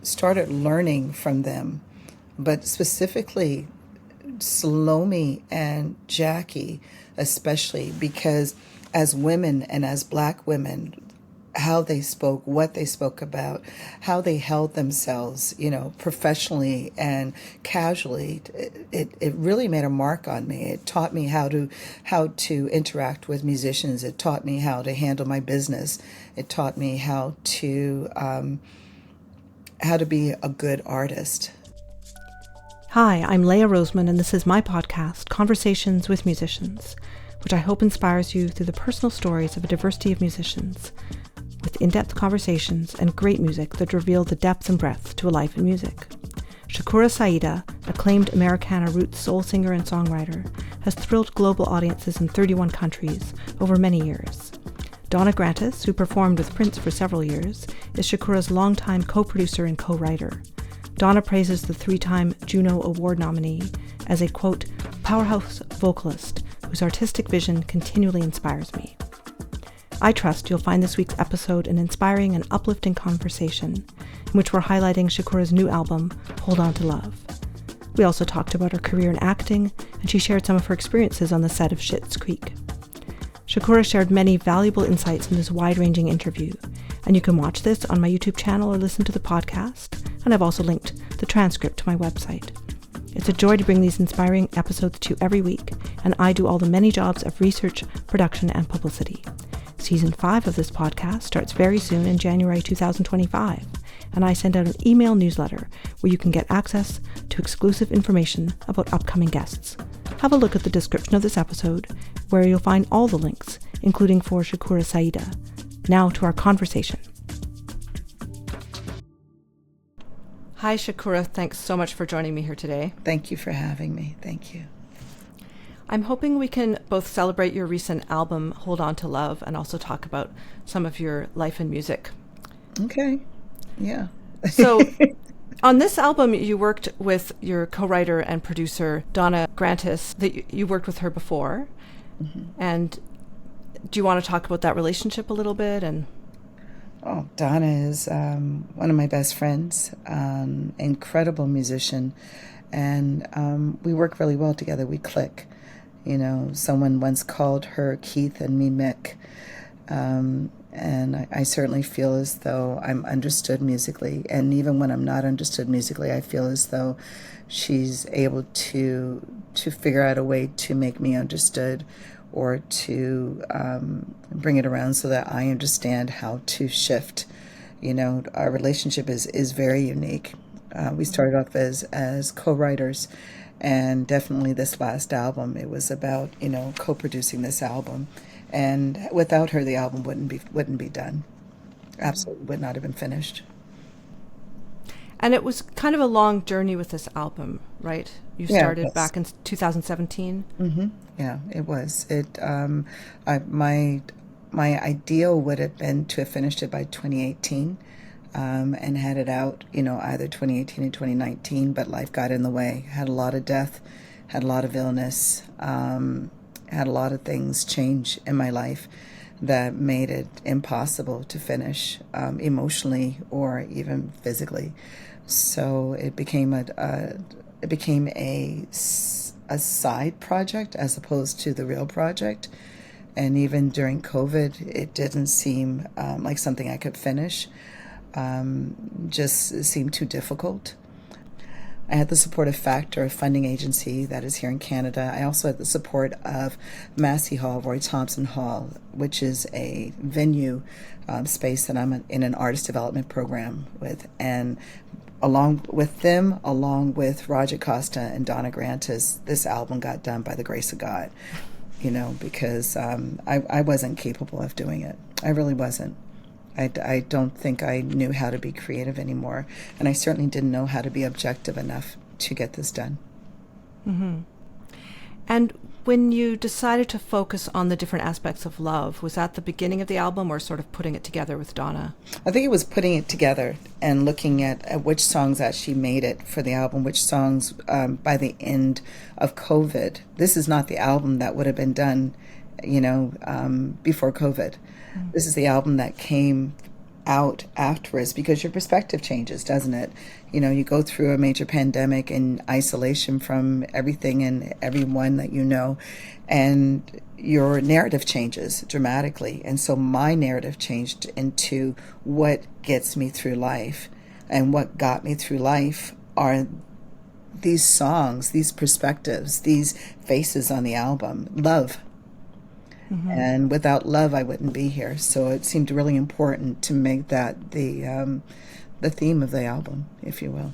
started learning from them, but specifically Salome and Jackie, especially because as women and as Black women, how they spoke, what they spoke about, how they held themselves, professionally and casually, it really made a mark on me. It taught me how to interact with musicians. It taught me how to handle my business. It taught me how to be a good artist. Hi, I'm Leah Roseman, and this is my podcast, Conversations with Musicians, which I hope inspires you through the personal stories of a diversity of musicians, with in-depth conversations and great music that reveal the depth and breadth to a life in music. Shakura S'Aida, acclaimed Americana roots soul singer and songwriter, has thrilled global audiences in 31 countries over many years. Donna Grantis, who performed with Prince for several years, is Shakura's longtime co-producer and co-writer. Donna praises the 3-time Juno Award nominee as a, quote, powerhouse vocalist whose artistic vision continually inspires me. I trust you'll find this week's episode an inspiring and uplifting conversation in which we're highlighting Shakura's new album, Hold On to Love. We also talked about her career in acting, and she shared some of her experiences on the set of Schitt's Creek. Shakura shared many valuable insights in this wide-ranging interview, and you can watch this on my YouTube channel or listen to the podcast, and I've also linked the transcript to my website. It's a joy to bring these inspiring episodes to you every week, and I do all the many jobs of research, production, and publicity. Season 5 of this podcast starts very soon in January 2025, and I send out an email newsletter where you can get access to exclusive information about upcoming guests. Have a look at the description of this episode, where you'll find all the links, including for Shakura S'Aida. Now to our conversation. Hi, Shakura. Thanks so much for joining me here today. Thank you for having me. Thank you. I'm hoping we can both celebrate your recent album, Hold On to Love, and also talk about some of your life and music. Okay. Yeah. So on this album, you worked with your co-writer and producer, Donna Grantis, that you worked with her before. Mm-hmm. And do you want to talk about that relationship a little bit? Oh, Donna is one of my best friends, incredible musician, and we work really well together. We click. Someone once called her Keith and me Mick, and I certainly feel as though I'm understood musically, and even when I'm not understood musically, I feel as though she's able to figure out a way to make me understood, or to bring it around so that I understand how to shift. Our relationship is very unique. We started off as co-writers, and definitely this last album, it was about, co-producing this album. And without her, the album wouldn't be done. Absolutely would not have been finished. And it was kind of a long journey with this album, right? You started back in 2017. Mm-hmm. Yeah, it was. My ideal would have been to have finished it by 2018, and had it out, either 2018 or 2019. But life got in the way. Had a lot of death, had a lot of illness, had a lot of things change in my life that made it impossible to finish emotionally or even physically. So it became a side project as opposed to the real project. And even during COVID, it didn't seem like something I could finish. Just seemed too difficult. I had the supportive factor of funding agency that is here in Canada. I also had the support of Massey Hall, Roy Thompson Hall, which is a venue space that I'm in an artist development program with. And along with them, along with Roger Costa and Donna Grantis, this album got done by the grace of God, because I wasn't capable of doing it. I really wasn't. I don't think I knew how to be creative anymore, and I certainly didn't know how to be objective enough to get this done. Mm-hmm. And when you decided to focus on the different aspects of love, was that the beginning of the album or sort of putting it together with Donna? I think it was putting it together and looking at which songs actually made it for the album, which songs by the end of COVID. This is not the album that would have been done, before COVID. Mm-hmm. This is the album that came out afterwards, because your perspective changes, doesn't it? You go through a major pandemic and isolation from everything and everyone that you know, and your narrative changes dramatically. And so my narrative changed into what gets me through life. And what got me through life are these songs, these perspectives, these faces on the album. Love. Mm-hmm. And without love, I wouldn't be here. So it seemed really important to make that the theme of the album, if you will.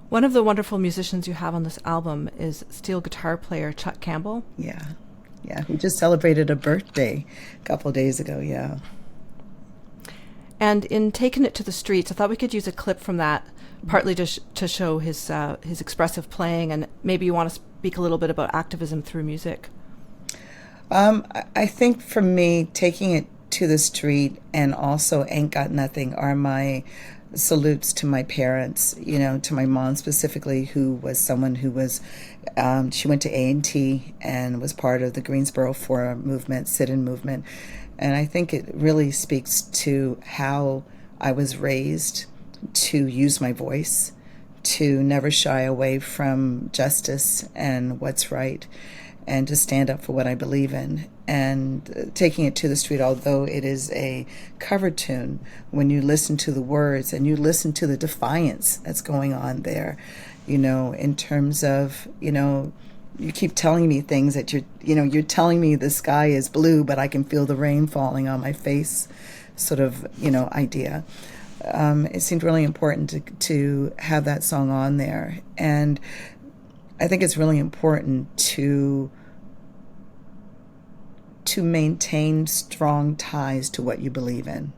One of the wonderful musicians you have on this album is steel guitar player Chuck Campbell. Yeah, who just celebrated a birthday a couple of days ago, yeah. And in Taking It to the Streets, I thought we could use a clip from that, partly to show his expressive playing, and maybe you want to speak a little bit about activism through music. I think for me, Taking It to the Street and also Ain't Got Nothing are my salutes to my parents, to my mom specifically, who was someone who was, she went to A&T and was part of the Greensboro Forum movement, sit-in movement. And I think it really speaks to how I was raised to use my voice, to never shy away from justice and what's right, and to stand up for what I believe in. And Taking It to the Street, although it is a cover tune, when you listen to the words and you listen to the defiance that's going on there, in terms of, you keep telling me things that you're telling me the sky is blue, but I can feel the rain falling on my face, sort of, idea. It seemed really important to have that song on there. And I think it's really important to maintain strong ties to what you believe in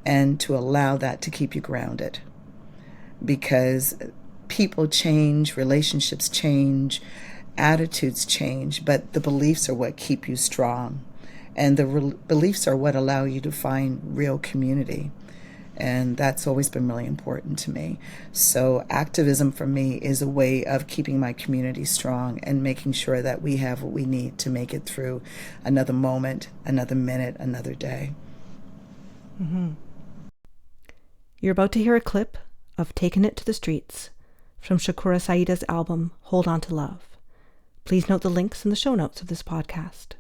and to allow that to keep you grounded, because people change, relationships change, attitudes change, but the beliefs are what keep you strong, and the beliefs are what allow you to find real community. And that's always been really important to me. So activism for me is a way of keeping my community strong and making sure that we have what we need to make it through another moment, another minute, another day. Mm-hmm. You're about to hear a clip of Taking It to the Streets from Shakura S'Aida's album, Hold On to Love. Please note the links in the show notes of this podcast.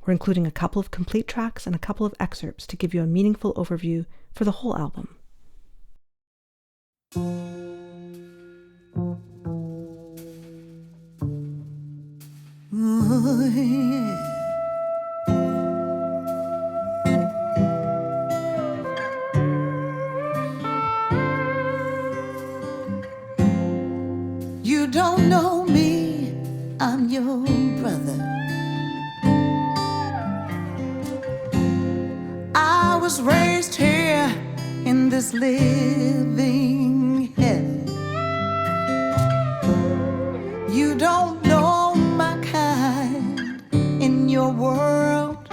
We're including a couple of complete tracks and a couple of excerpts to give you a meaningful overview for the whole album. You don't know me, I'm your brother. I was raised here in this living hell. You don't know my kind in your world.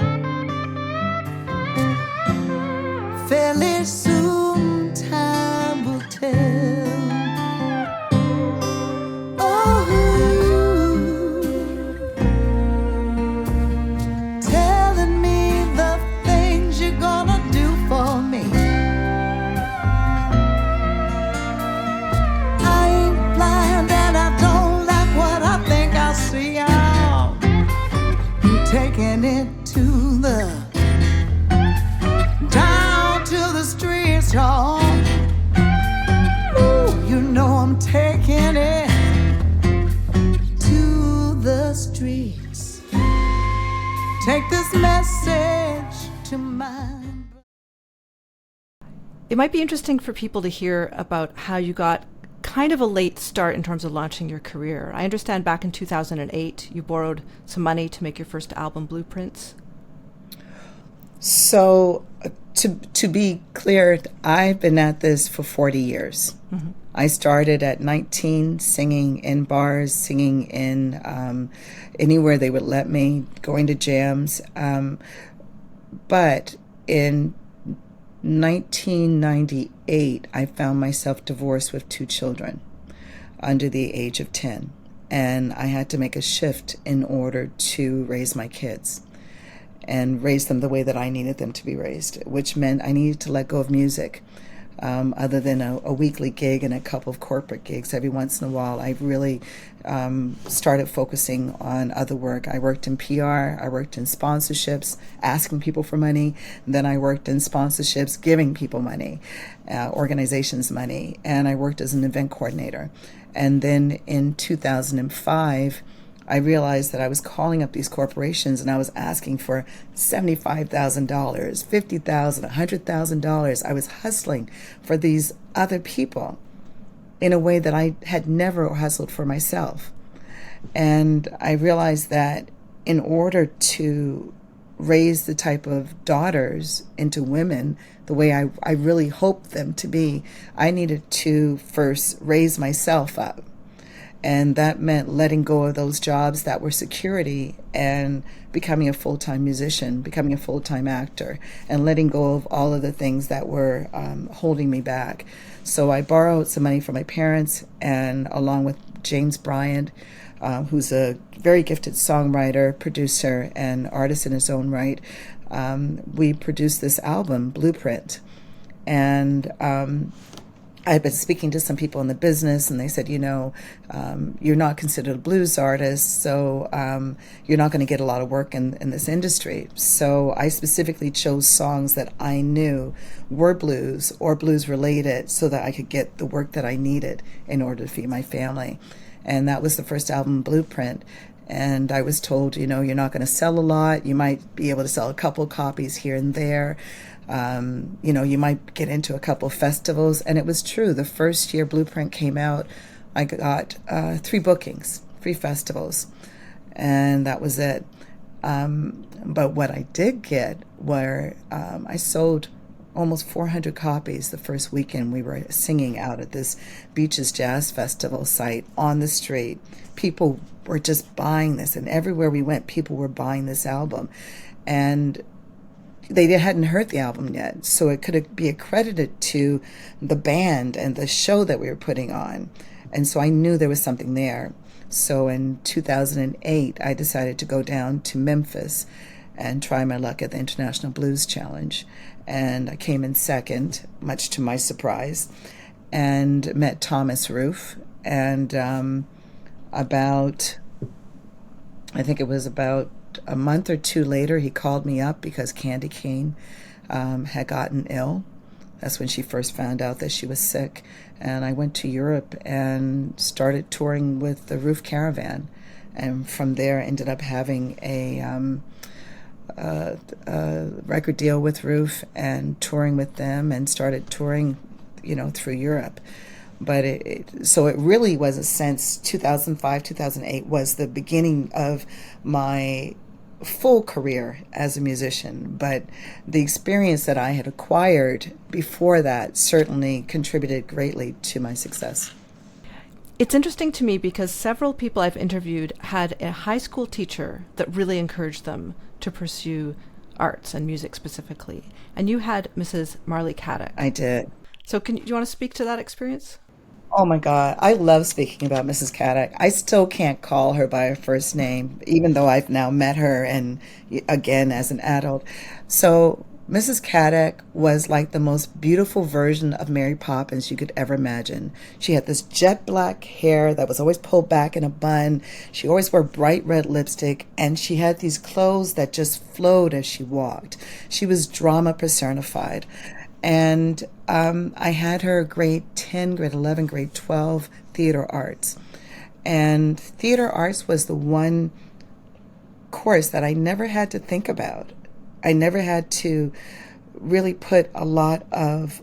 Fairly soon time will tell. Taking it to the down to the streets, y'all. Ooh, you know I'm taking it to the streets. Take this message to mine. It might be interesting for people to hear about how you got kind of a late start in terms of launching your career. I understand back in 2008, you borrowed some money to make your first album, Blueprints. So to be clear, I've been at this for 40 years. Mm-hmm. I started at 19 singing in bars, singing in anywhere they would let me, going to jams. But in 1998, I found myself divorced with 2 children under the age of 10. And I had to make a shift in order to raise my kids. and raise them the way that I needed them to be raised, which meant I needed to let go of music. Other than a weekly gig and a couple of corporate gigs every once in a while, I really started focusing on other work. I worked in PR, I worked in sponsorships, asking people for money. Then I worked in sponsorships, giving people money, organizations money, and I worked as an event coordinator. And then in 2005, I realized that I was calling up these corporations and I was asking for $75,000, $50,000, $100,000. I was hustling for these other people in a way that I had never hustled for myself. And I realized that in order to raise the type of daughters into women the way I really hoped them to be, I needed to first raise myself up. And that meant letting go of those jobs that were security and becoming a full-time musician, becoming a full-time actor, and letting go of all of the things that were holding me back. So I borrowed some money from my parents, and along with James Bryant, who's a very gifted songwriter, producer, and artist in his own right, we produced this album, Blueprint. And I've been speaking to some people in the business, and they said, you're not considered a blues artist, so you're not going to get a lot of work in this industry. So I specifically chose songs that I knew were blues or blues related so that I could get the work that I needed in order to feed my family. And that was the first album, Blueprint. And I was told, you're not going to sell a lot. You might be able to sell a couple copies here and there. You might get into a couple festivals. And it was true. The first year Blueprint came out, I got 3 bookings, 3 festivals, and that was it. But what I did get were I sold almost 400 copies the first weekend we were singing out at this Beaches Jazz Festival site on the street. People were just buying this, and everywhere we went, people were buying this album. And they hadn't heard the album yet, so it could be accredited to the band and the show that we were putting on. And so I knew there was something there. So in 2008, I decided to go down to Memphis and try my luck at the International Blues Challenge. And I came in second, much to my surprise, and met Thomas Roof. And I think it was about a month or 2 later, he called me up because Candy Cane had gotten ill. That's when she first found out that she was sick. And I went to Europe and started touring with the Roof Caravan. And from there, ended up having a record deal with Roof and touring with them, and started touring, through Europe. But so it really was a sense, 2005, 2008 was the beginning of my full career as a musician. But the experience that I had acquired before that certainly contributed greatly to my success. It's interesting to me because several people I've interviewed had a high school teacher that really encouraged them to pursue arts and music specifically. And you had Mrs. Marly Kadak. I did. So do you want to speak to that experience? Oh my God, I love speaking about Mrs. Kadak. I still can't call her by her first name, even though I've now met her, and again as an adult. So Mrs. Kadak was like the most beautiful version of Mary Poppins you could ever imagine. She had this jet black hair that was always pulled back in a bun. She always wore bright red lipstick, and she had these clothes that just flowed as she walked. She was drama personified. And I had her grade 10, grade 11, grade 12 theater arts. And theater arts was the one course that I never had to think about. I never had to really put a lot of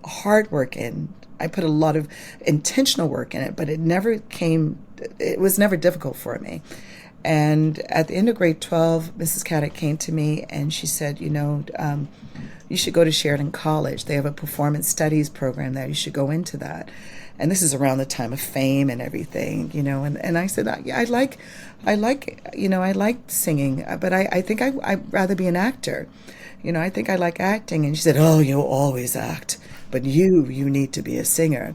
hard work in. I put a lot of intentional work in it, but it was never difficult for me. And at the end of grade 12, Mrs. Kadak came to me and she said, you should go to Sheridan College. They have a performance studies program there. You should go into that. And this is around the time of Fame and everything, and I said, I like singing, but I think I'd rather be an actor. I think I like acting. And she said, oh, you'll always act, but you need to be a singer.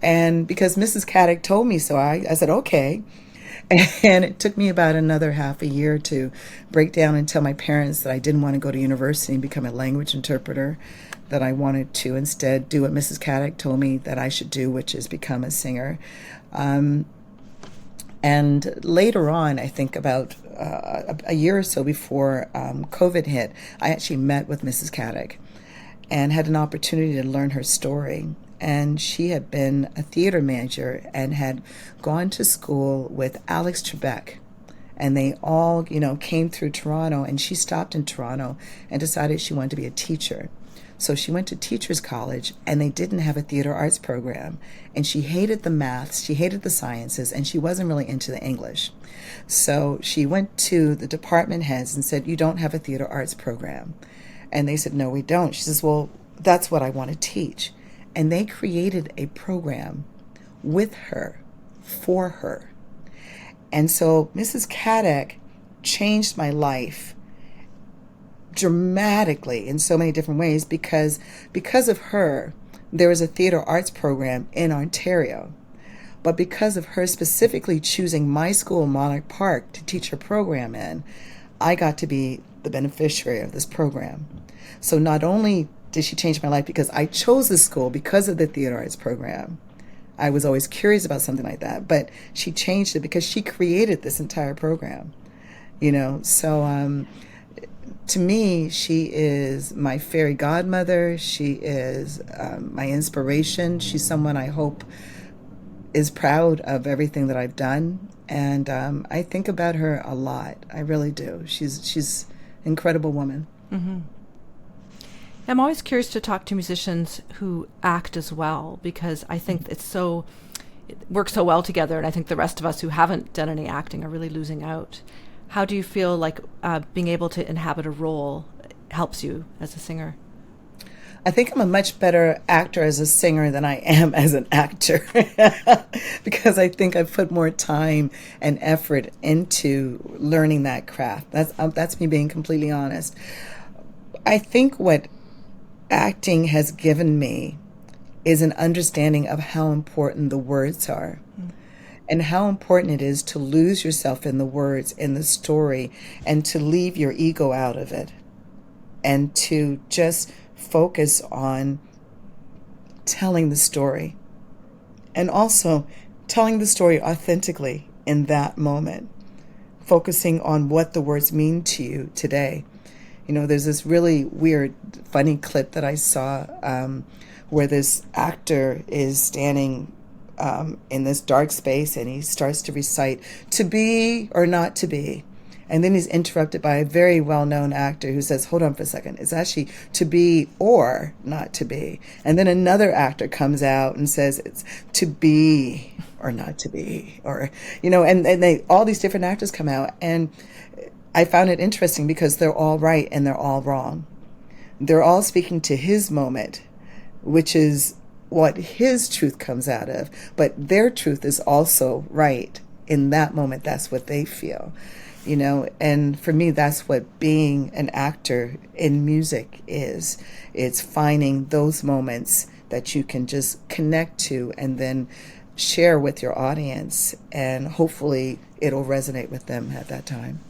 And because Mrs. Kadak told me so, I said, okay. And it took me about another half a year to break down and tell my parents that I didn't want to go to university and become a language interpreter, that I wanted to instead do what Mrs. Kadak told me that I should do, which is become a singer. And later on, I think about a year or so before COVID hit, I actually met with Mrs. Kadak and had an opportunity to learn her story. And she had been a theater manager and had gone to school with Alex Trebek. And they all, came through Toronto, and she stopped in Toronto and decided she wanted to be a teacher. So she went to teachers college, and they didn't have a theater arts program. And she hated the maths, she hated the sciences, and she wasn't really into the English. So she went to the department heads and said, "You don't have a theater arts program." And they said, "No, we don't." She says, "Well, that's what I want to teach." And they created a program with her, for her. And so Mrs. Kadak changed my life dramatically in so many different ways because of her, there was a theater arts program in Ontario. But because of her specifically choosing my school, Monarch Park, to teach her program in, I got to be the beneficiary of this program. So not only did she change my life because I chose this school because of the theater arts program, I was always curious about something like that, but she changed it because she created this entire program, So to me, she is my fairy godmother. She is my inspiration. She's someone I hope is proud of everything that I've done. And I think about her a lot. I really do. She's an incredible woman. Mm-hmm. I'm always curious to talk to musicians who act as well, because I think it works so well together, and I think the rest of us who haven't done any acting are really losing out. How do you feel like being able to inhabit a role helps you as a singer? I think I'm a much better actor as a singer than I am as an actor because I think I've put more time and effort into learning that craft. That's me being completely honest. I think what acting has given me is an understanding of how important the words are. And how important it is to lose yourself in the words, in the story, and to leave your ego out of it. And to just focus on telling the story. And also telling the story authentically in that moment. Focusing on what the words mean to you today. There's this really weird, funny clip that I saw where this actor is standing in this dark space, and he starts to recite "to be or not to be," and then he's interrupted by a very well-known actor who says, "Hold on for a second, it's actually to be or not to be." And then another actor comes out and says it's to be or not to be, or and they all these different actors come out, and I found it interesting because they're all right and they're all wrong. They're all speaking to his moment, which is what his truth comes out of, but their truth is also right in that moment. That's what they feel, and for me, that's what being an actor in music is. It's finding those moments that you can just connect to and then share with your audience, and hopefully it'll resonate with them at that time.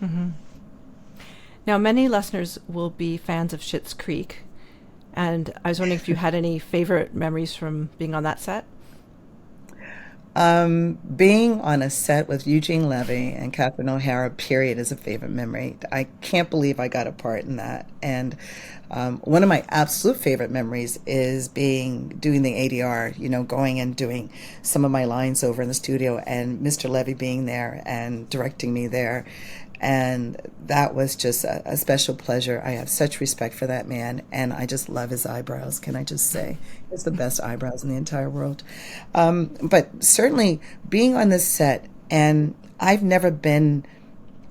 Mm-hmm. Now, many listeners will be fans of Schitt's Creek, and I was wondering if you had any favorite memories from being on that set? Being on a set with Eugene Levy and Catherine O'Hara, period, is a favorite memory. I can't believe I got a part in that. And one of my absolute favorite memories is doing the ADR, going and doing some of my lines over in the studio, and Mr. Levy being there and directing me there. And that was just a special pleasure. I have such respect for that man, and I just love his eyebrows, can I just say. It's the best eyebrows in the entire world. But certainly being on this set, and I've never been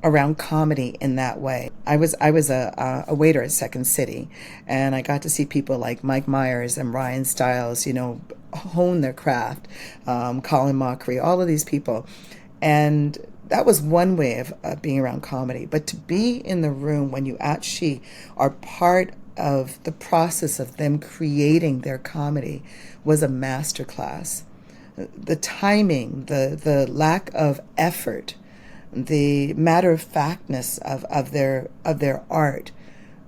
around comedy in that way. I was a waiter at Second City, and I got to see people like Mike Myers and Ryan Stiles, hone their craft, Colin Mockery, all of these people. And that was one way of being around comedy. But to be in the room when you actually are part of the process of them creating their comedy was a masterclass. the timing, the lack of effort, the matter-of-factness of their art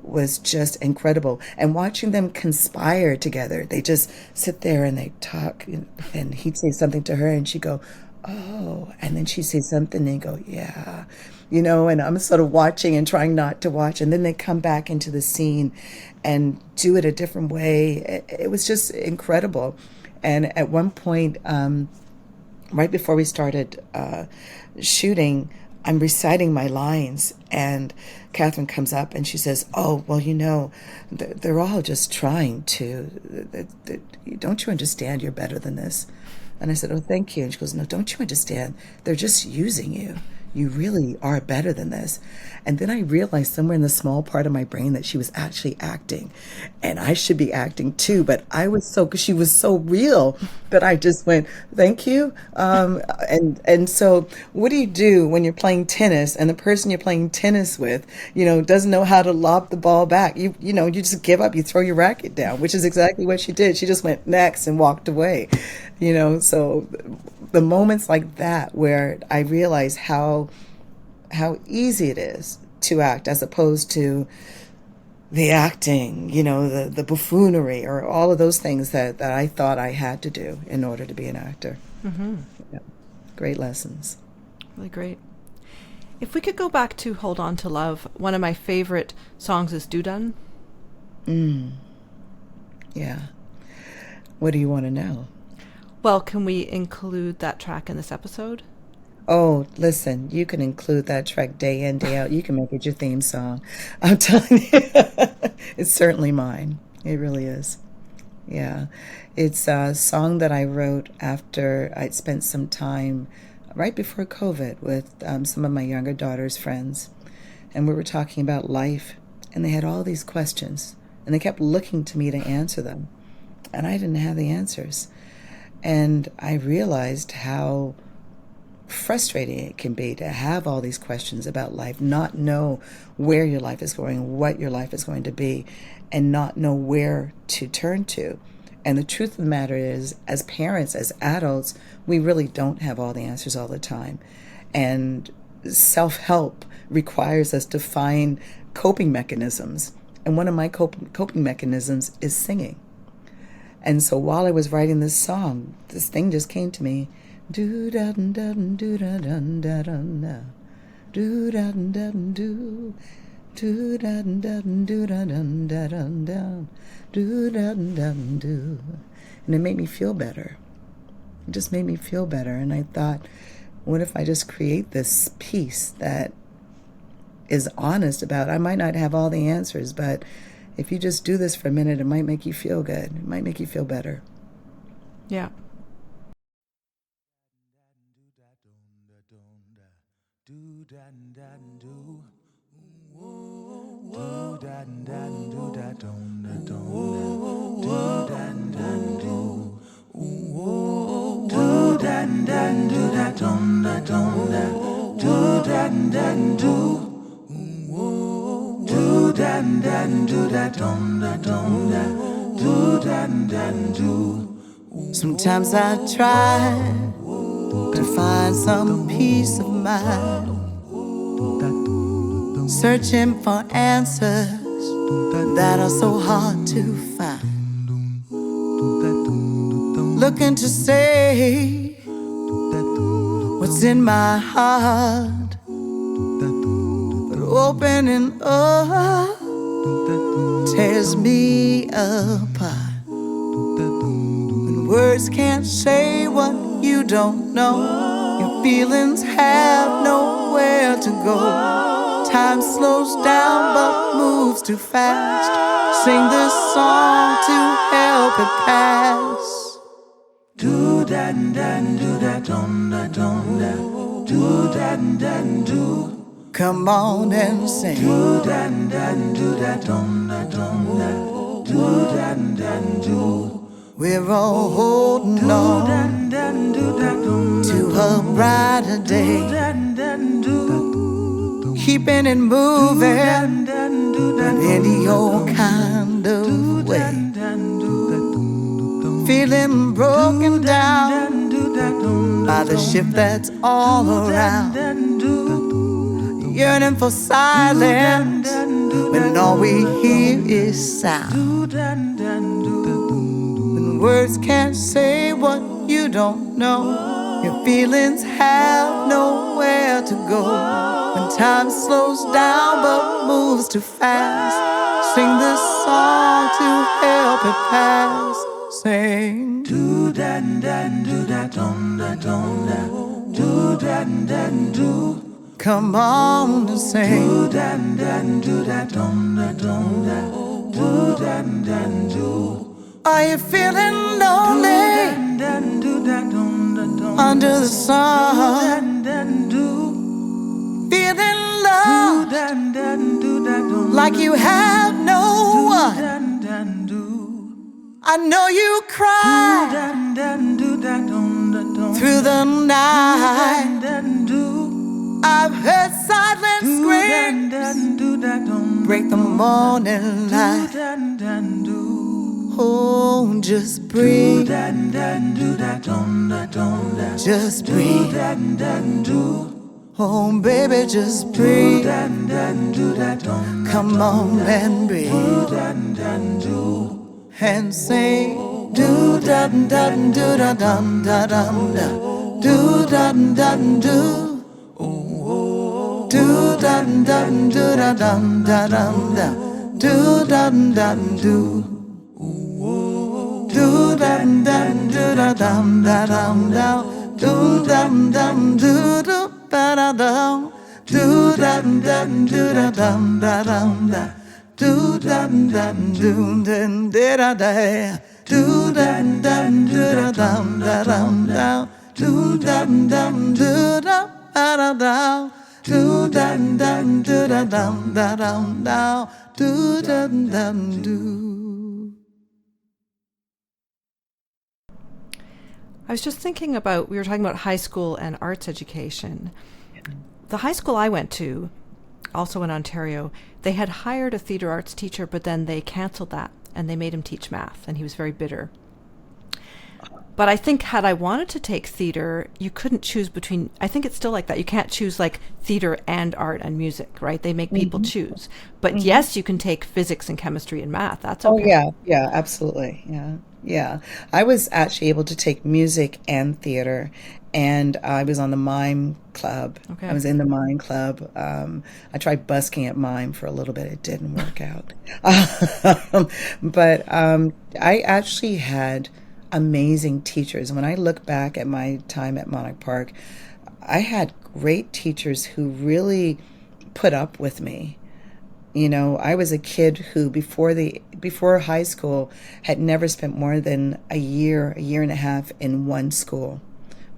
was just incredible. And watching them conspire together, they just sit there and they talk, and he'd say something to her and she'd go, oh, and then she'd say something and he'd go, yeah, and I'm sort of watching and trying not to watch, and then they come back into the scene and do it a different way. It was just incredible. And at one point, right before we started shooting, I'm reciting my lines, and Catherine comes up and she says, oh, well, they're all just trying to, don't you understand you're better than this? And I said, oh, thank you. And she goes, no, don't you understand? They're just using you. You really are better than this. And then I realized somewhere in the small part of my brain that she was actually acting, and I should be acting too. But because she was so real that I just went, thank you. And so what do you do when you're playing tennis and the person you're playing tennis with, doesn't know how to lob the ball back? You just give up, you throw your racket down, which is exactly what she did. She just went next and walked away, so the moments like that where I realize how easy it is to act as opposed to the acting, the buffoonery or all of those things that I thought I had to do in order to be an actor. Mm-hmm. Yeah. Great lessons. Really great. If we could go back to Hold On to Love, one of my favorite songs is Doodun. Yeah. What do you want to know? Well, can we include that track in this episode? Oh, listen, you can include that track day in, day out. You can make it your theme song. I'm telling you, it's certainly mine. It really is. Yeah. It's a song that I wrote after I'd spent some time right before COVID with some of my younger daughter's friends. And we were talking about life, and they had all these questions, and they kept looking to me to answer them. And I didn't have the answers. And I realized how frustrating it can be to have all these questions about life, not know where your life is going, what your life is going to be, and not know where to turn to. And the truth of the matter is, as parents, as adults, we really don't have all the answers all the time. And self-help requires us to find coping mechanisms. And one of my coping mechanisms is singing. And so while I was writing this song, this thing just came to me. Do da da do da da da da do da da do do da da do da da da do da da do, and it made me feel better. It just made me feel better, and I thought, what if I just create this piece that is honest about? I might not have all the answers, but if you just do this for a minute, it might make you feel good. It might make you feel better. Yeah. Sometimes I try to find some peace of mind, searching for answers that are so hard to find, looking to say what's in my heart, but opening up tears me apart. When words can't say what you don't know, your feelings have nowhere to go. Time slows down but moves too fast. Sing this song to help it pass. Do da da do da dum da dum da. Do da da do. Come on and sing. Do da da do da dum da dum da. Do da da do. We're all holding on to a brighter day, keeping it moving in any old kind of way. Feeling broken down, by the shift that's all around, yearning for silence when all we hear is sound. When words can't say what you don't know, your feelings have nowhere to go. When time slows down but moves too fast, sing this song to help it pass. Sing do da da do da dum da dum da do da da do. Come on and sing do da da do da dum da dum da do da da do. Are you feeling lonely under the sun? Feeling loved like you have no one? I know you cried through the night. I've heard silent screams break the morning light. Oh, just breathe. Just breathe. Oh, baby, just breathe. Come on and breathe. And say, do da da do da dum da dum da, do da da do. Do da da do da dum da dum da, do da da do. Do dum dum do da dum da dum da, do dum dum do do ba da dum, do dum dum do da dum da dum da, do dum dum do dum da da, do dum dum do da dum da dum da, do dum dum do da ba da dum, do dum dum do da dum da dum da, do dum dum do. I was just thinking about, we were talking about high school and arts education. The high school I went to, also in Ontario, they had hired a theater arts teacher, but then they canceled that and they made him teach math, and he was very bitter. But I think had I wanted to take theater, you couldn't choose between, I think it's still like that. You can't choose like theater and art and music, right? They make people choose. But yes, you can take physics and chemistry and math. That's okay. Oh, yeah, absolutely. Yeah. I was actually able to take music and theater, and I was on the mime club. Okay. I was in the mime club. I tried busking at mime for a little bit. It didn't work out. But I actually had amazing teachers. When I look back at my time at Monarch Park, I had great teachers who really put up with me. You know, I was a kid who before high school had never spent more than a year and a half in one school.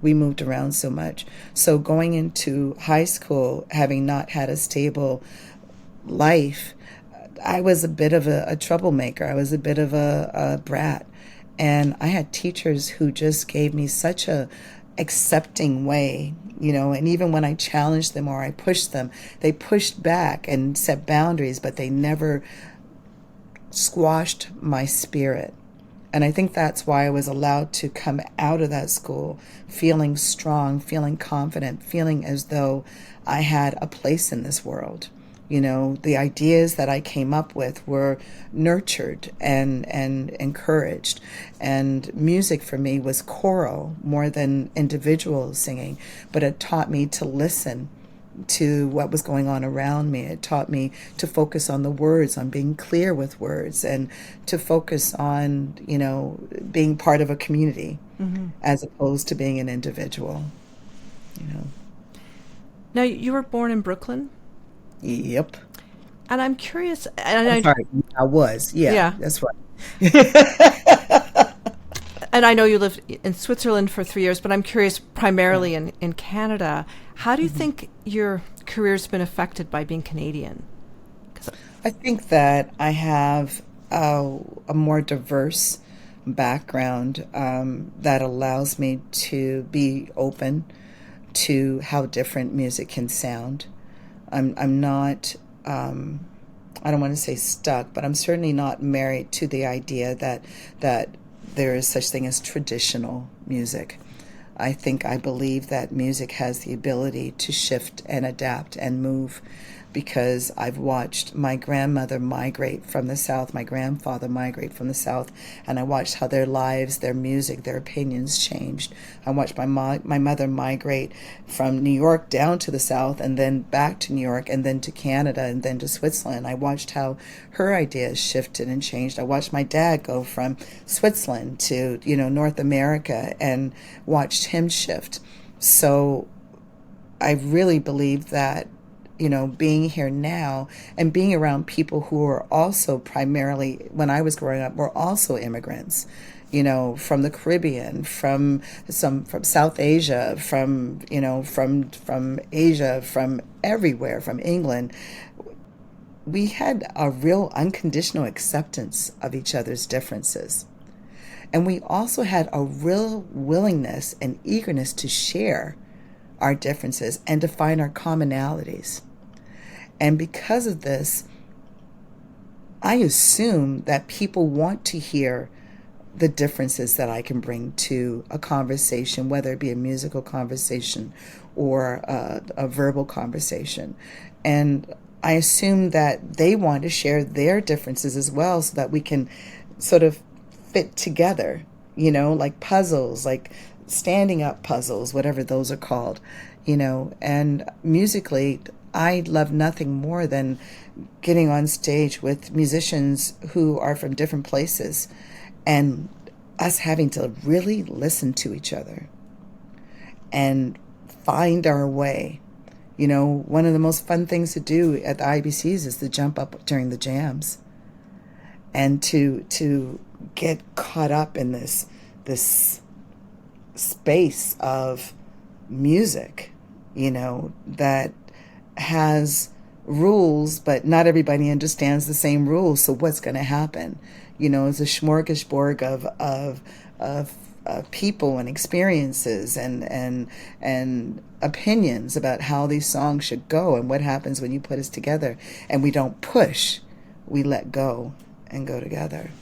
We moved around so much. So going into high school, having not had a stable life, I was a bit of a troublemaker. I was a bit of a brat. And I had teachers who just gave me such a accepting way, you know, and even when I challenged them or I pushed them, they pushed back and set boundaries, but they never squashed my spirit. And I think that's why I was allowed to come out of that school feeling strong, feeling confident, feeling as though I had a place in this world. You know, the ideas that I came up with were nurtured and encouraged. And music for me was choral more than individual singing, but it taught me to listen to what was going on around me. It taught me to focus on the words, on being clear with words, and to focus on, you know, being part of a community as opposed to being an individual, you know. Now, you were born in Brooklyn? Yep. And I'm curious. I'm sorry, I was. Yeah. That's right. And I know you lived in Switzerland for 3 years, but I'm curious, primarily in Canada, how do you think your career's been affected by being Canadian? I think that I have a more diverse background that allows me to be open to how different music can sound. I'm not, I don't want to say stuck, but I'm certainly not married to the idea that there is such thing as traditional music. I believe that music has the ability to shift and adapt and move, because I've watched my grandmother migrate from the South, my grandfather migrate from the South, and I watched how their lives, their music, their opinions changed. I watched my mother migrate from New York down to the South, and then back to New York, and then to Canada, and then to Switzerland. I watched how her ideas shifted and changed. I watched my dad go from Switzerland to, North America, and watched him shift. So I really believe that, being here now and being around people who are also primarily, when I was growing up, were also immigrants, from the Caribbean, from South Asia, from Asia, from everywhere, from England. We had a real unconditional acceptance of each other's differences. And we also had a real willingness and eagerness to share our differences and to find our commonalities. And because of this, I assume that people want to hear the differences that I can bring to a conversation, whether it be a musical conversation or a verbal conversation. And I assume that they want to share their differences as well, so that we can sort of fit together, like puzzles, like standing up puzzles, whatever those are called, and musically, I love nothing more than getting on stage with musicians who are from different places and us having to really listen to each other and find our way. One of the most fun things to do at the IBCs is to jump up during the jams and to get caught up in this space of music, that has rules, but not everybody understands the same rules. So what's going to happen? It's a smorgasbord of people and experiences and opinions about how these songs should go, and what happens when you put us together. And we don't push, we let go and go together.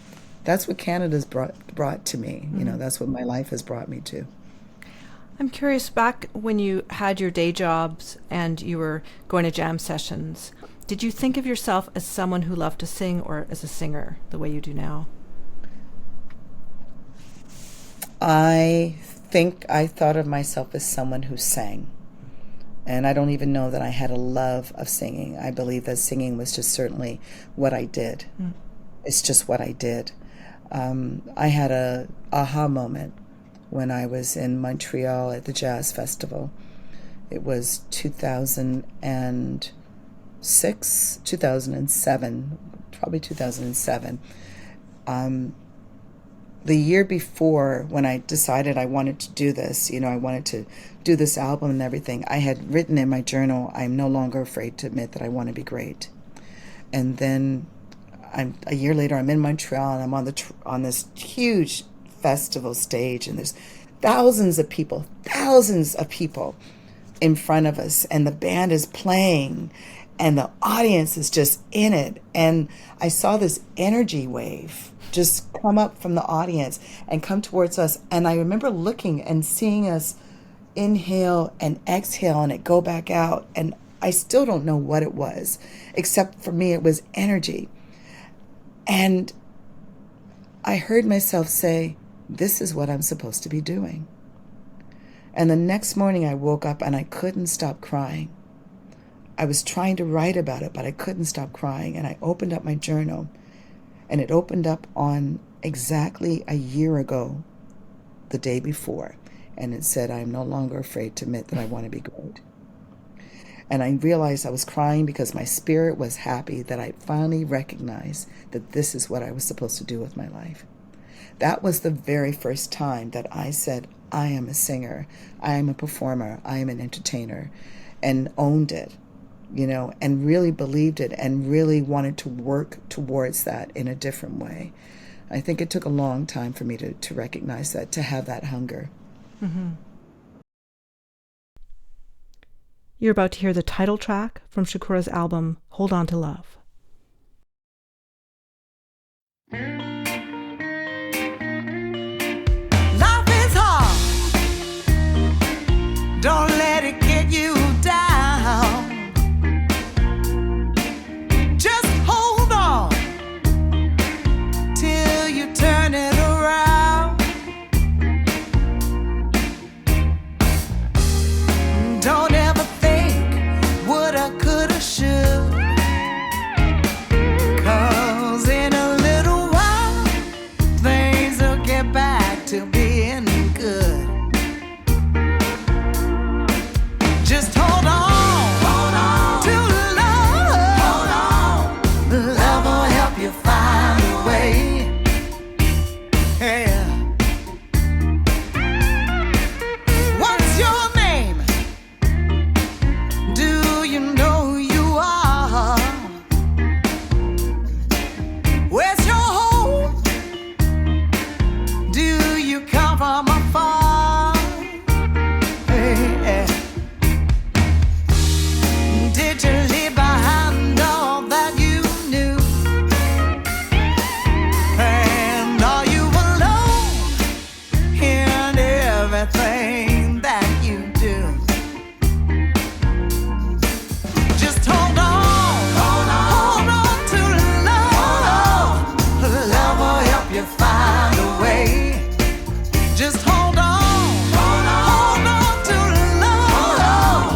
That's what Canada's brought to me. That's what my life has brought me to. I'm curious, back when you had your day jobs and you were going to jam sessions, did you think of yourself as someone who loved to sing, or as a singer the way you do now? I think I thought of myself as someone who sang. And I don't even know that I had a love of singing. I believe that singing was just certainly what I did. It's just what I did. I had a aha moment when I was in Montreal at the Jazz Festival. It was 2007, probably 2007. The year before, when I decided I wanted to do this, I wanted to do this album and everything, I had written in my journal, I'm no longer afraid to admit that I want to be great. And then a year later, I'm in Montreal, and I'm on this huge festival stage, and there's thousands of people in front of us, and the band is playing, and the audience is just in it. And I saw this energy wave just come up from the audience and come towards us, and I remember looking and seeing us inhale and exhale and it go back out, and I still don't know what it was, except for me it was energy. And I heard myself say, this is what I'm supposed to be doing. And the next morning I woke up and I couldn't stop crying. I was trying to write about it, but I couldn't stop crying. And I opened up my journal, and it opened up on exactly a year ago, the day before. And it said, I'm no longer afraid to admit that I want to be great. And I realized I was crying because my spirit was happy that I finally recognized that this is what I was supposed to do with my life. That was the very first time that I said, I am a singer, I am a performer, I am an entertainer, and owned it, and really believed it and really wanted to work towards that in a different way. I think it took a long time for me to recognize that, to have that hunger. Mm-hmm. You're about to hear the title track from Shakura's album, Hold On to Love. Life is hard, to being good. Just hold on to love. Love will help you find a way. Yeah. What's your name? Do you know who you are? Where's your home? Do you come from afar? Hey, did you leave behind all that you knew? And are you alone in everything that you do? Just hold on to love. Love will help you find a way. Just hold on to love.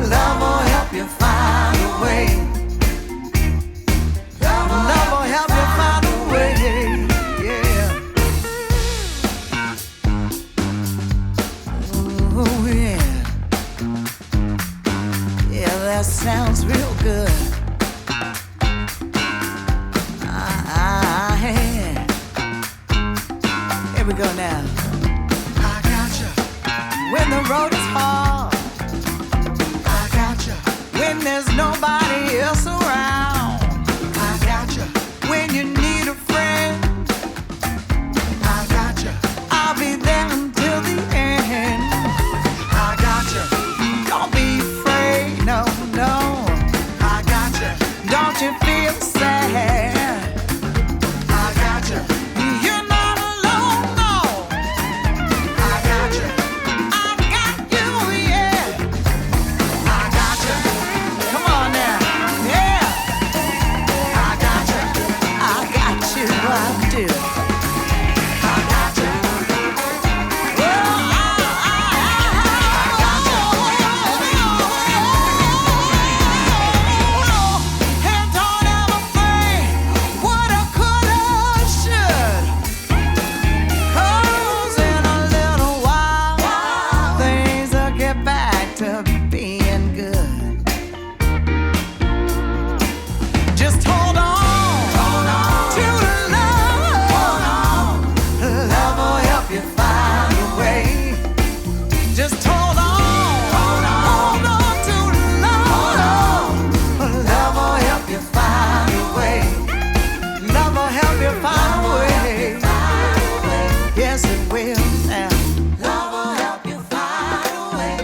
Love will help you find a way. Love will help you find a way. Yeah. Oh yeah. Yeah, that sounds real good. Yeah. Here we go now. I gotcha. When the road is hard, I gotcha. When there's nobody else around, I gotcha. When you need a friend, I gotcha. I'll be there until the end. I gotcha. Don't be afraid, no. I gotcha. Don't you feel sad? I gotcha. You're not alone, no. I gotcha. I got you, yeah. I gotcha. Come on now, yeah. I gotcha. I got you, I do. I gotcha. Well, I gotcha. And don't ever think what I coulda, should. 'Cause in a little while, things will get back to being good. Just hold on to love. Love will help you find a way. Just hold on to love. Love will help you find a way. Love will help you find a way. Yes, it will now. Love will help you find a way.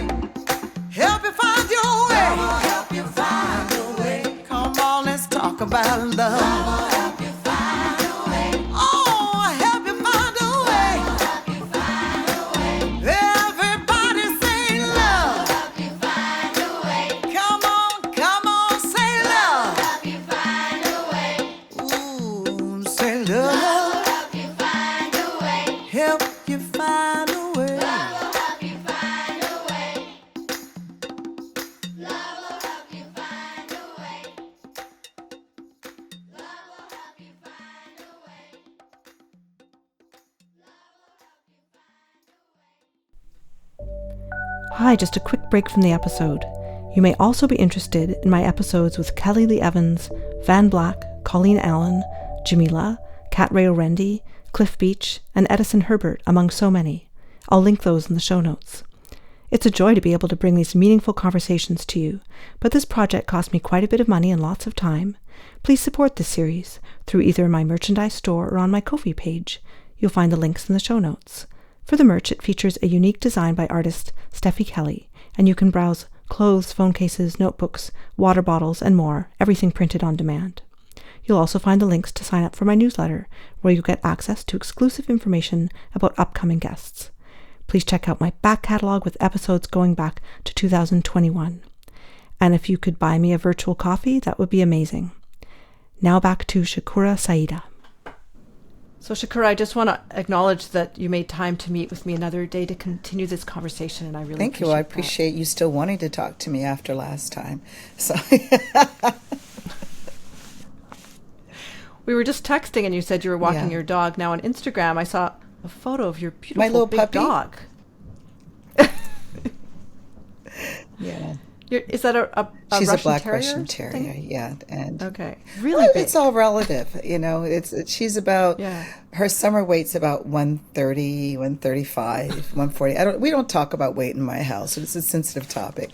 Help you find your way. Love will help you find a way. Come on, let's talk about love. Love will help you find a way. Oh, help you find a way. Love will help you find a way. Everybody say love. Love will help you find a way. Come on, say love. Love will help you find a way. Ooh, say love. Love will help you find a way. Help you find a way. Love will help you find a way. Love will help you find a way. Love will help you find a way. Hi, just a quick break from the episode. You may also be interested in my episodes with Kellylee Evans, Van Black, Colleen Allen, Jamila, Kat Ray Orendi, Cliff Beach, and Edison Herbert, among so many. I'll link those in the show notes. It's a joy to be able to bring these meaningful conversations to you, but this project cost me quite a bit of money and lots of time. Please support this series through either my merchandise store or on my Ko-fi page. You'll find the links in the show notes. For the merch, it features a unique design by artist Steffi Kelly, and you can browse clothes, phone cases, notebooks, water bottles, and more, everything printed on demand. You'll also find the links to sign up for my newsletter, where you'll get access to exclusive information about upcoming guests. Please check out my back catalog with episodes going back to 2021. And if you could buy me a virtual coffee, that would be amazing. Now back to Shakura S'Aida. So Shakura, I just want to acknowledge that you made time to meet with me another day to continue this conversation, and I really Thank you. I appreciate you still wanting to talk to me after last time. So we were just texting, and you said you were walking your dog. Now on Instagram, I saw a photo of your beautiful My little big puppy? dog. Yeah. Is that a She's Russian a black terrier Russian Terrier, thing? yeah. And Okay. Really well, big. it's all relative, she's about, Yeah. her summer weight's about 130, 135, 140. We don't talk about weight in my house. It's a sensitive topic.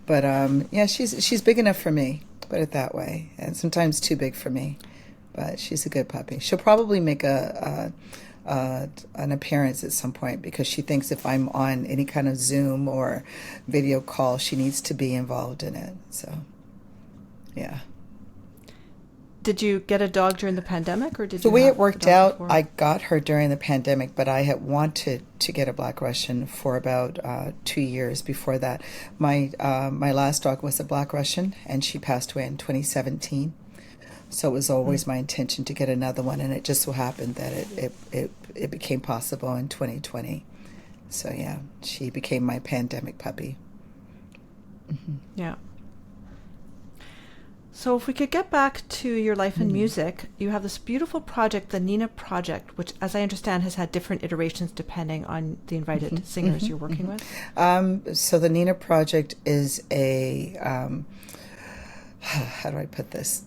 But yeah, she's big enough for me, put it that way. And sometimes too big for me. But she's a good puppy. She'll probably make an appearance at some point because she thinks if I'm on any kind of Zoom or video call, she needs to be involved in it. So, yeah. Did you get a dog during the pandemic, or did The you way have it worked a dog out, before? I got her during the pandemic, but I had wanted to get a black Russian for about 2 years before that. My last dog was a black Russian, and she passed away in 2017. So it was always my intention to get another one, and it just so happened that it became possible in 2020. So yeah, she became my pandemic puppy. Mm-hmm. Yeah. So if we could get back to your life in music, you have this beautiful project, the Nina Project, which, as I understand, has had different iterations depending on the invited singers you're working with. So the Nina Project is a, how do I put this?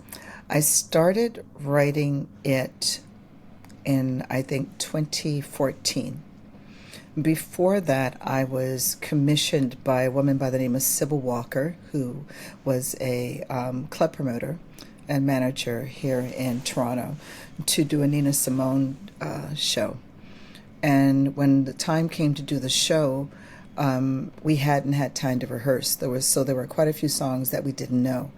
I started writing it in, I think, 2014. Before that, I was commissioned by a woman by the name of Sybil Walker, who was a club promoter and manager here in Toronto, to do a Nina Simone show. And when the time came to do the show, we hadn't had time to rehearse. There were quite a few songs that we didn't know,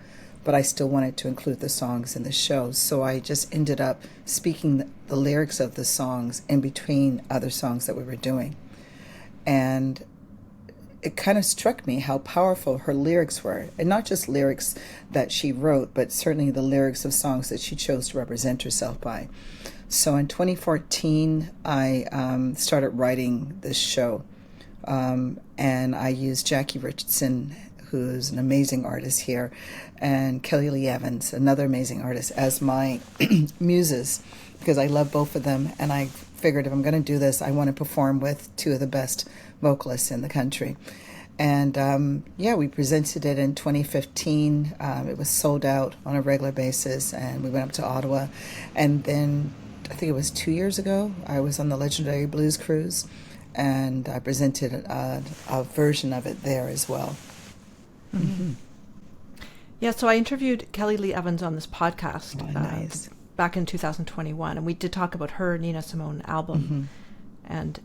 but I still wanted to include the songs in the show. So I just ended up speaking the lyrics of the songs in between other songs that we were doing. And it kind of struck me how powerful her lyrics were. And not just lyrics that she wrote, but certainly the lyrics of songs that she chose to represent herself by. So in 2014, I started writing this show. And I used Jackie Richardson, who's an amazing artist here, and Kellylee Evans, another amazing artist, as my muses, because I love both of them. And I figured if I'm going to do this, I want to perform with two of the best vocalists in the country. And yeah, we presented it in 2015. It was sold out on a regular basis, and we went up to Ottawa. And then I think it was 2 years ago, I was on the Legendary Blues Cruise, and I presented a version of it there as well. Mm-hmm. Yeah, so I interviewed Kellylee Evans on this podcast Nice. Back in 2021, and we did talk about her Nina Simone album. And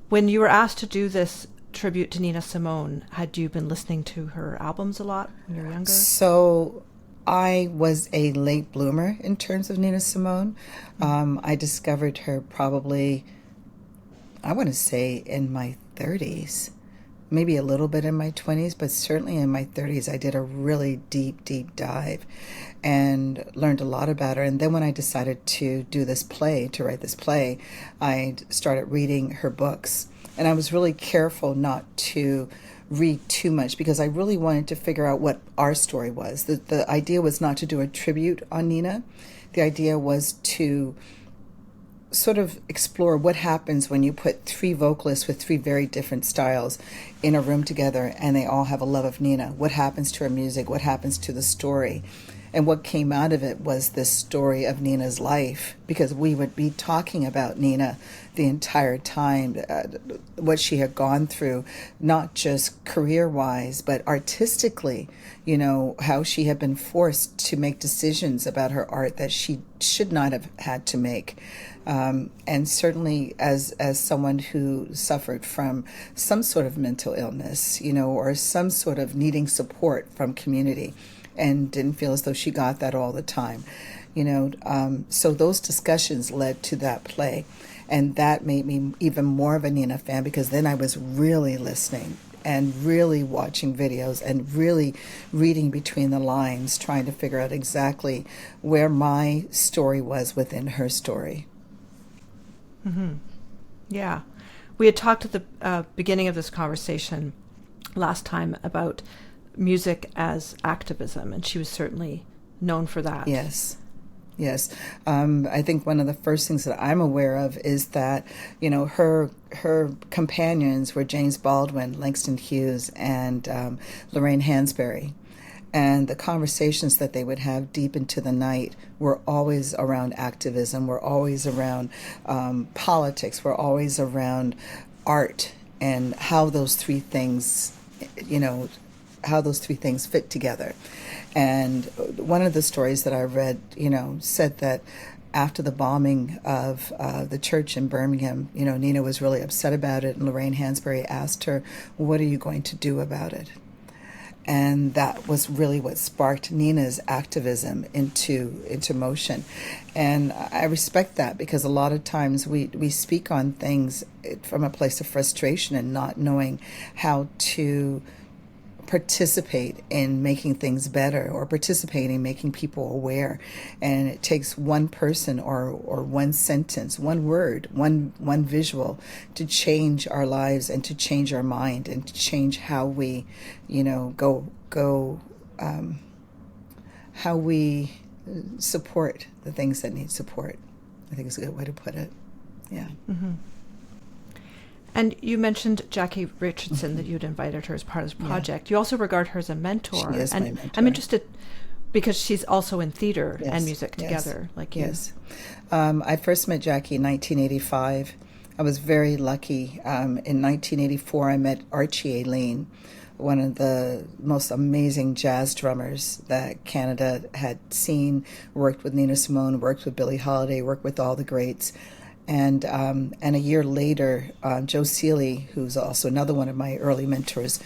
when you were asked to do this tribute to Nina Simone, had you been listening to her albums a lot when you were younger? So I was a late bloomer in terms of Nina Simone. I discovered her probably, I want to say, in my 30s. Maybe a little bit in my 20s, but certainly in my 30s, I did a really deep dive and learned a lot about her. And then when I decided to write this play, I started reading her books. And I was really careful not to read too much because I really wanted to figure out what our story was. The idea was not to do a tribute on Nina. The idea was to sort of explore what happens when you put three vocalists with three very different styles in a room together and they all have a love of Nina. What happens to her music? What happens to the story? And what came out of it was this story of Nina's life, because we would be talking about Nina the entire time, what she had gone through, not just career-wise, but artistically, how she had been forced to make decisions about her art that she should not have had to make. And certainly as someone who suffered from some sort of mental illness, or some sort of needing support from community, and didn't feel as though she got that all the time, so those discussions led to that play. And that made me even more of a Nina fan, because then I was really listening and really watching videos and really reading between the lines, trying to figure out exactly where my story was within her story. Mm-hmm. Yeah. We had talked at the beginning of this conversation last time about music as activism, and she was certainly known for that. Yes. Yes. I think one of the first things that I'm aware of is that, her companions were James Baldwin, Langston Hughes, and Lorraine Hansberry. And the conversations that they would have deep into the night were always around activism, were always around politics, were always around art, and how those three things, fit together. And one of the stories that I read, said that after the bombing of the church in Birmingham, Nina was really upset about it, and Lorraine Hansberry asked her, "What are you going to do about it?" And that was really what sparked Nina's activism into motion. And I respect that, because a lot of times we speak on things from a place of frustration and not knowing how to participate in making things better, or participate in making people aware. And it takes one person or one sentence, one word, one visual to change our lives and to change our mind and to change how we, how we support the things that need support. I think it's a good way to put it. Yeah. Mm-hmm. And you mentioned Jackie Richardson, that you'd invited her as part of this project. Yeah. You also regard her as a mentor. She is my mentor. I'm interested because she's also in theater and music together, like you. Yes. I first met Jackie in 1985. I was very lucky. In 1984, I met Archie Aileen, one of the most amazing jazz drummers that Canada had seen, worked with Nina Simone, worked with Billie Holiday, worked with all the greats. And a year later, Joe Seeley, who's also another one of my early mentors,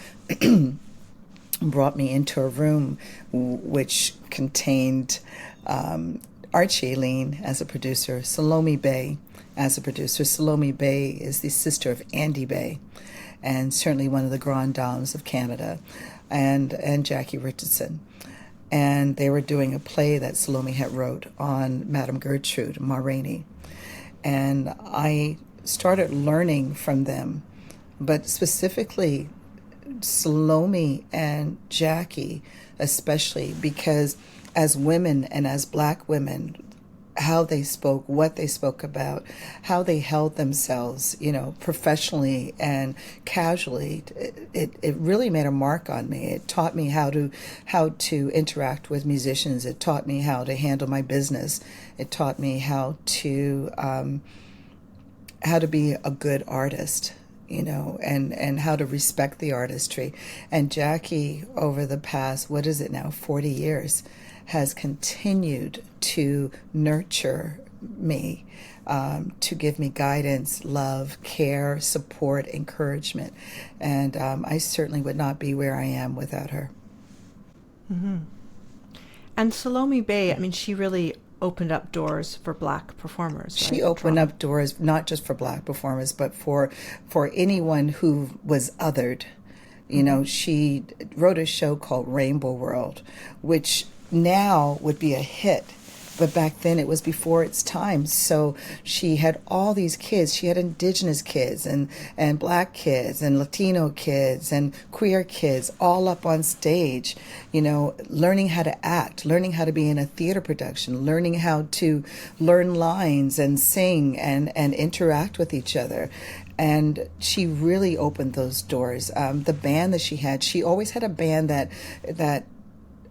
brought me into a room which contained Archie Aileen as a producer, Salome Bay as a producer. Salome Bay is the sister of Andy Bay, and certainly one of the grand dames of Canada, and Jackie Richardson. And they were doing a play that Salome had wrote on Madame Gertrude, Ma Rainey. And I started learning from them, but specifically Salome and Jackie especially, because as women and as Black women, how they spoke, what they spoke about, how they held themselves, professionally and casually, it really made a mark on me. It taught me how to interact with musicians. It taught me how to handle my business. It taught me how to be a good artist, and how to respect the artistry. And Jackie, over the past, 40 years, has continued to nurture me, to give me guidance, love, care, support, encouragement. And I certainly would not be where I am without her. Mm-hmm. And Salome Bay, she really opened up doors for Black performers. Right? She opened up doors not just for Black performers, but for anyone who was othered. She wrote a show called Rainbow World, which now would be a hit, but back then it was before its time. So she had all these kids. She had Indigenous kids and Black kids and Latino kids and queer kids all up on stage, learning how to act, learning how to be in a theater production, learning how to learn lines and sing and interact with each other. And she really opened those doors. The band that she always had a band that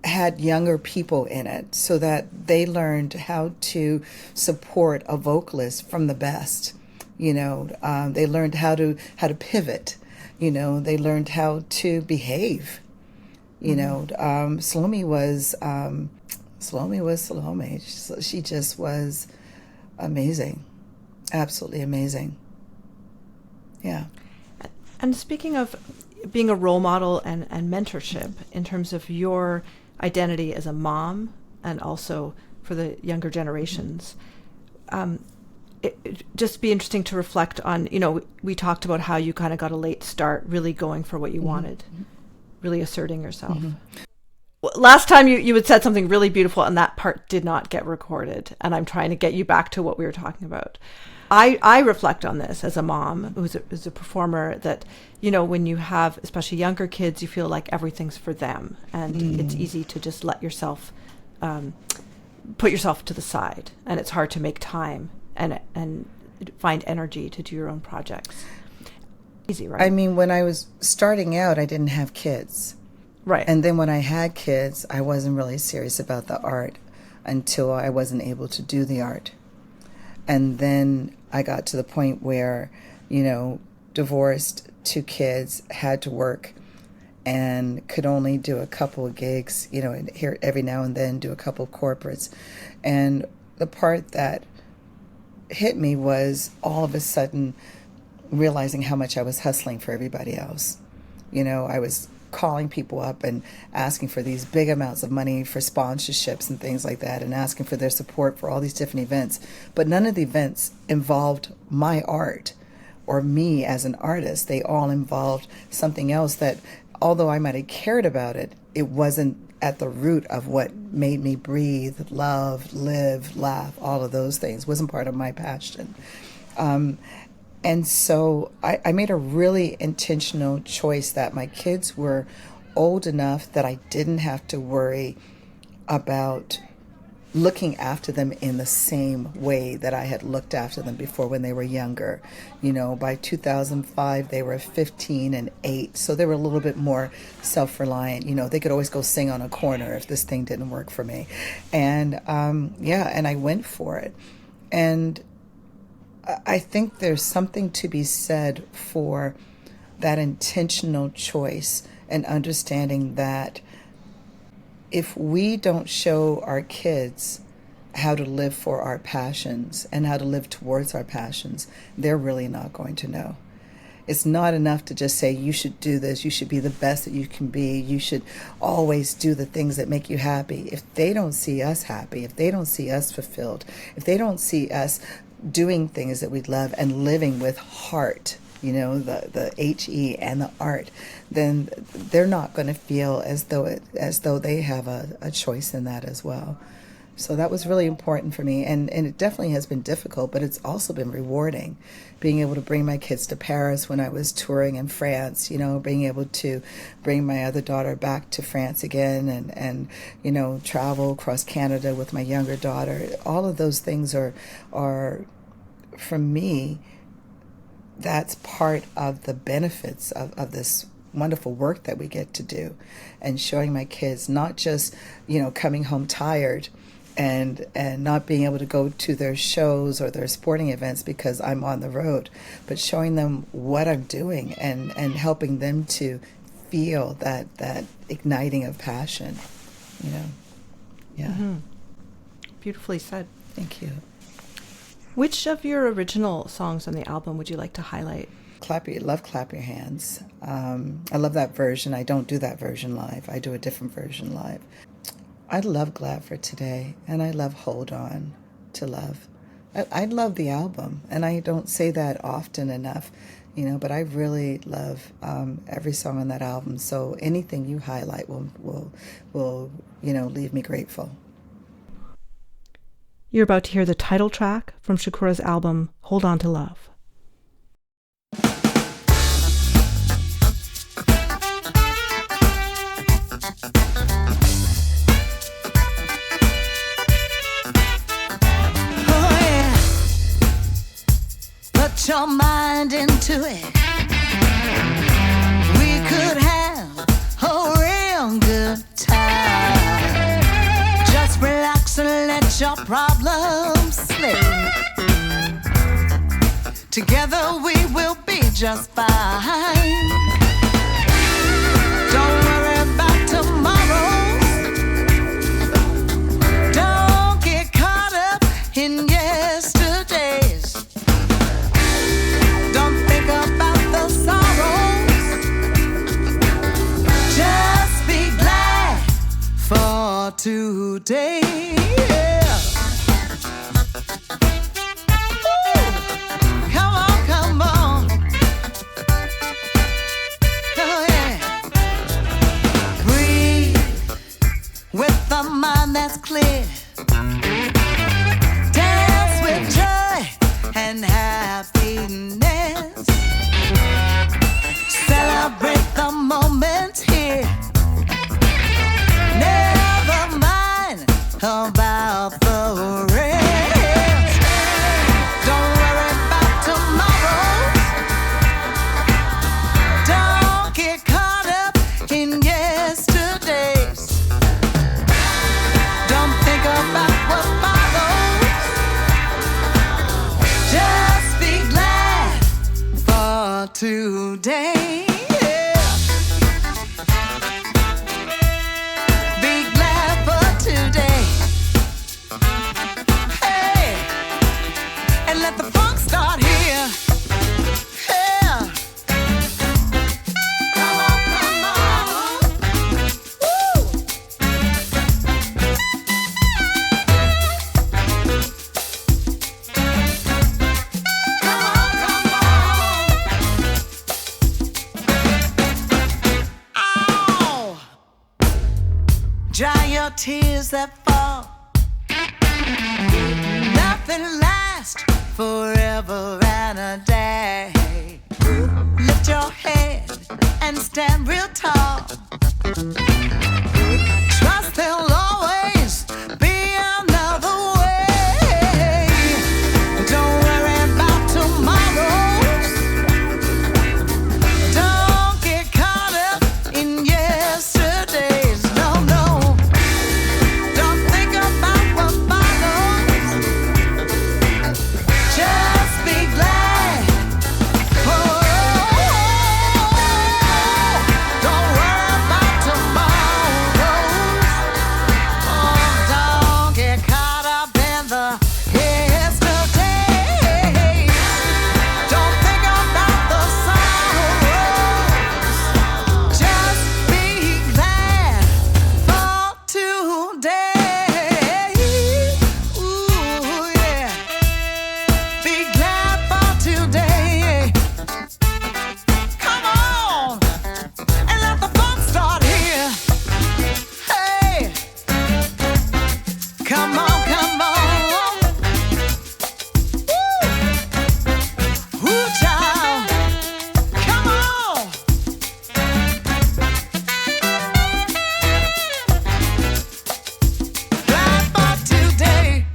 had younger people in it, so that they learned how to support a vocalist from the best. They learned how to pivot. They learned how to behave. Salome was Salome. She just was amazing, absolutely amazing. Yeah. And speaking of being a role model and mentorship, in terms of your identity as a mom and also for the younger generations, it just be interesting to reflect on, we talked about how you kind of got a late start really going for what you wanted, really asserting yourself. Last time you had said something really beautiful, and that part did not get recorded, and I'm trying to get you back to what we were talking about. I reflect on this as a mom who's a performer, that, when you have especially younger kids, you feel like everything's for them, and it's easy to just let yourself put yourself to the side, and it's hard to make time and find energy to do your own projects. Easy, right? I mean, when I was starting out, I didn't have kids. Right. And then when I had kids, I wasn't really serious about the art until I wasn't able to do the art. And then I got to the point where, divorced, 2 kids, had to work, and could only do a couple of gigs, here every now and then, do a couple of corporates. And the part that hit me was all of a sudden realizing how much I was hustling for everybody else. I was calling people up and asking for these big amounts of money for sponsorships and things like that, and asking for their support for all these different events. But none of the events involved my art or me as an artist. They all involved something else that, although I might have cared about it, it wasn't at the root of what made me breathe, love, live, laugh, all of those things. It wasn't part of my passion. And so I made a really intentional choice that my kids were old enough that I didn't have to worry about looking after them in the same way that I had looked after them before when they were younger. By 2005, they were 15 and 8, so they were a little bit more self-reliant. They could always go sing on a corner if this thing didn't work for me. And and I went for it. And I think there's something to be said for that intentional choice and understanding that if we don't show our kids how to live for our passions and how to live towards our passions, they're really not going to know. It's not enough to just say, you should do this, you should be the best that you can be, you should always do the things that make you happy. If they don't see us happy, if they don't see us fulfilled, if they don't see us doing things that we love and living with heart, the HE and the art, then they're not going to feel as though they have a choice in that as well. So that was really important for me, and it definitely has been difficult, but it's also been rewarding, being able to bring my kids to Paris when I was touring in France, being able to bring my other daughter back to France again and travel across Canada with my younger daughter. All of those things are for me, that's part of the benefits of this wonderful work that we get to do, and showing my kids not just, coming home tired and not being able to go to their shows or their sporting events because I'm on the road, but showing them what I'm doing and helping them to feel that igniting of passion, Yeah. Mm-hmm. Beautifully said. Thank you. Which of your original songs on the album would you like to highlight? Clap Your Hands. I love that version. I don't do that version live. I do a different version live. I love Glad for Today, and I love Hold On to Love. I love the album, and I don't say that often enough, but I really love every song on that album. So anything you highlight will leave me grateful. You're about to hear the title track from Shakura's album, Hold On to Love. Oh yeah, put your mind into it. We could have a real good time. Just relax and let your problems slip. Together we will be just fine. Don't worry about tomorrow. Don't get caught up in yesterdays. Don't think about the sorrows. Just be glad for today. A mind that's clear. Dance with joy and happiness. Celebrate the moment here. Never mind about today. Be glad for today. Hey, and let the funk start here. Yeah. Come on, come on. Woo. Come on, come on. Ow. Dry your tears that fall. Nothing lasts forever and a day. Lift your head and stand real tall. Trust there'll always be another way. Don't worry about tomorrows. Don't get caught up in yesterdays. No, no. Don't think about what follows. Just be glad. Oh, don't worry about tomorrows. Oh, don't get caught up in the yesterdays. Don't think about the sorrows. Just be glad for today. Ooh, yeah. Be glad for today. Come on and let the fun start here. Hey, come on, come on. Woo, woo, child. Come on. Glad for today.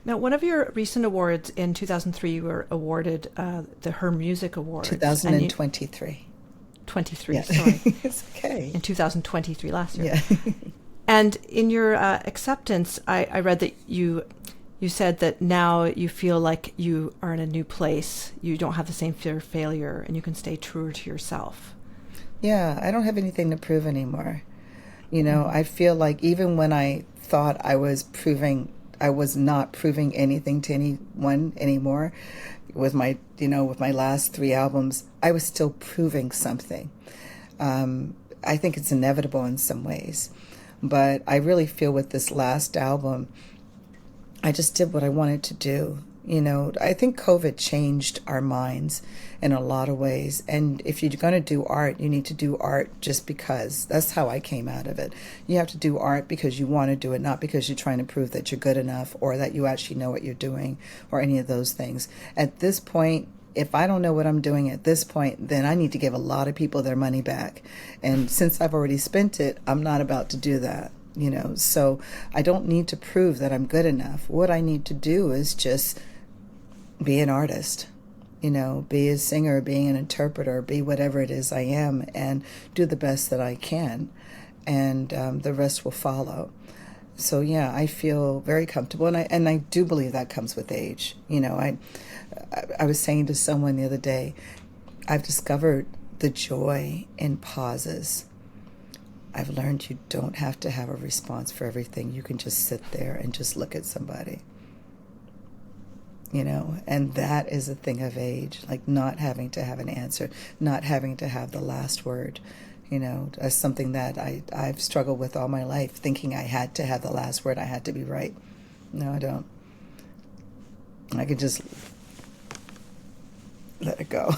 Now, one of your recent awards in 2003, you were awarded the Her Music Award. 2023. 23, Yeah. sorry. It's okay. In 2023, last year. Yeah. And in your acceptance, I read that you said that now you feel like you are in a new place. You don't have the same fear of failure, and you can stay truer to yourself. Yeah, I don't have anything to prove anymore. You know, I feel like even when I thought I was not proving anything to anyone anymore with my last 3 albums, I was still proving something. I think it's inevitable in some ways, but I really feel with this last album, I just did what I wanted to do. You know, I think COVID changed our minds in a lot of ways. And if you're going to do art, you need to do art just because. That's how I came out of it. You have to do art because you want to do it, not because you're trying to prove that you're good enough or that you actually know what you're doing or any of those things. At this point, if I don't know what I'm doing at this point, then I need to give a lot of people their money back. And since I've already spent it, I'm not about to do that. You know, so I don't need to prove that I'm good enough. What I need to do is just be an artist, you know, be a singer, be an interpreter, be whatever it is I am, and do the best that I can, and the rest will follow. So yeah, I feel very comfortable, and I do believe that comes with age. You know, I was saying to someone the other day, I've discovered the joy in pauses. I've learned you don't have to have a response for everything. You can just sit there and just look at somebody. You know, and that is a thing of age, like not having to have an answer, not having to have the last word. You know, as something that I've struggled with all my life, thinking I had to have the last word, I had to be right. No, I don't. I can just let it go.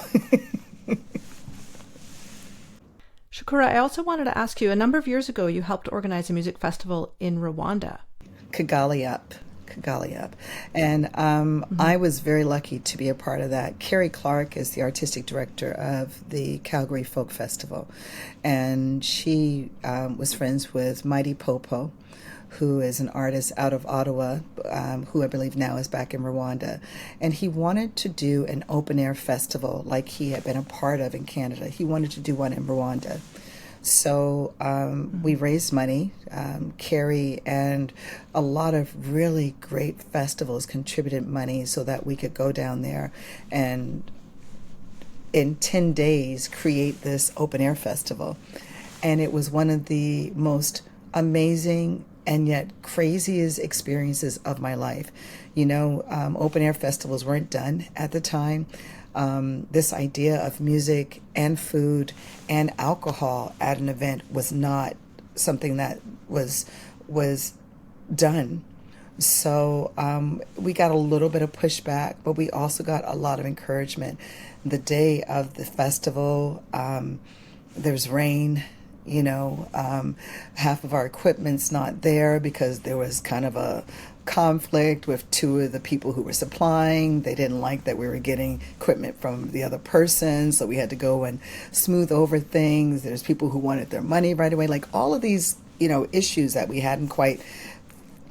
Shakura, I also wanted to ask you, a number of years ago, you helped organize a music festival in Rwanda. Kigali Up. And I was very lucky to be a part of that. Carrie Clark is the artistic director of the Calgary Folk Festival. And she was friends with Mighty Popo, who is an artist out of Ottawa, who I believe now is back in Rwanda. And he wanted to do an open-air festival like he had been a part of in Canada. He wanted to do one in Rwanda. So we raised money. Carrie and a lot of really great festivals contributed money so that we could go down there and in 10 days create this open air festival. And it was one of the most amazing and yet craziest experiences of my life. You know, open air festivals weren't done at the time. This idea of music and food and alcohol at an event was not something that was done. So we got a little bit of pushback, but we also got a lot of encouragement. The day of the festival, there was rain. You know, half of our equipment's not there because there was kind of a conflict with two of the people who were supplying. They didn't like that we were getting equipment from the other person, so we had to go and smooth over things. There's people who wanted their money right away. Like all of these, you know, issues that we hadn't quite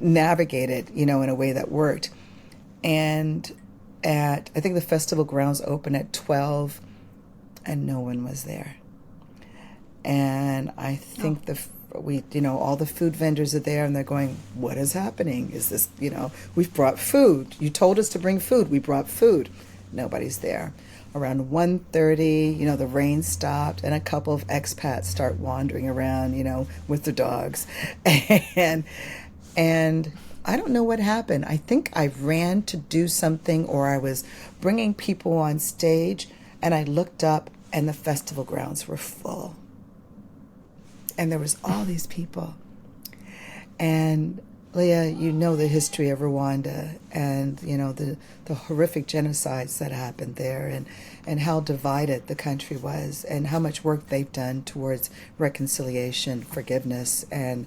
navigated, you know, in a way that worked. And I think the festival grounds opened at 12 and no one was there. And I think all the food vendors are there and they're going, what is happening? Is this, you know, we've brought food. You told us to bring food. We brought food. Nobody's there. Around 1:30, you know, the rain stopped and a couple of expats start wandering around, you know, with their dogs. And I don't know what happened. I think I ran to do something or I was bringing people on stage and I looked up and the festival grounds were full. And there was all these people. And Leah, you know the history of Rwanda and, you know, the horrific genocides that happened there and how divided the country was and how much work they've done towards reconciliation, forgiveness, and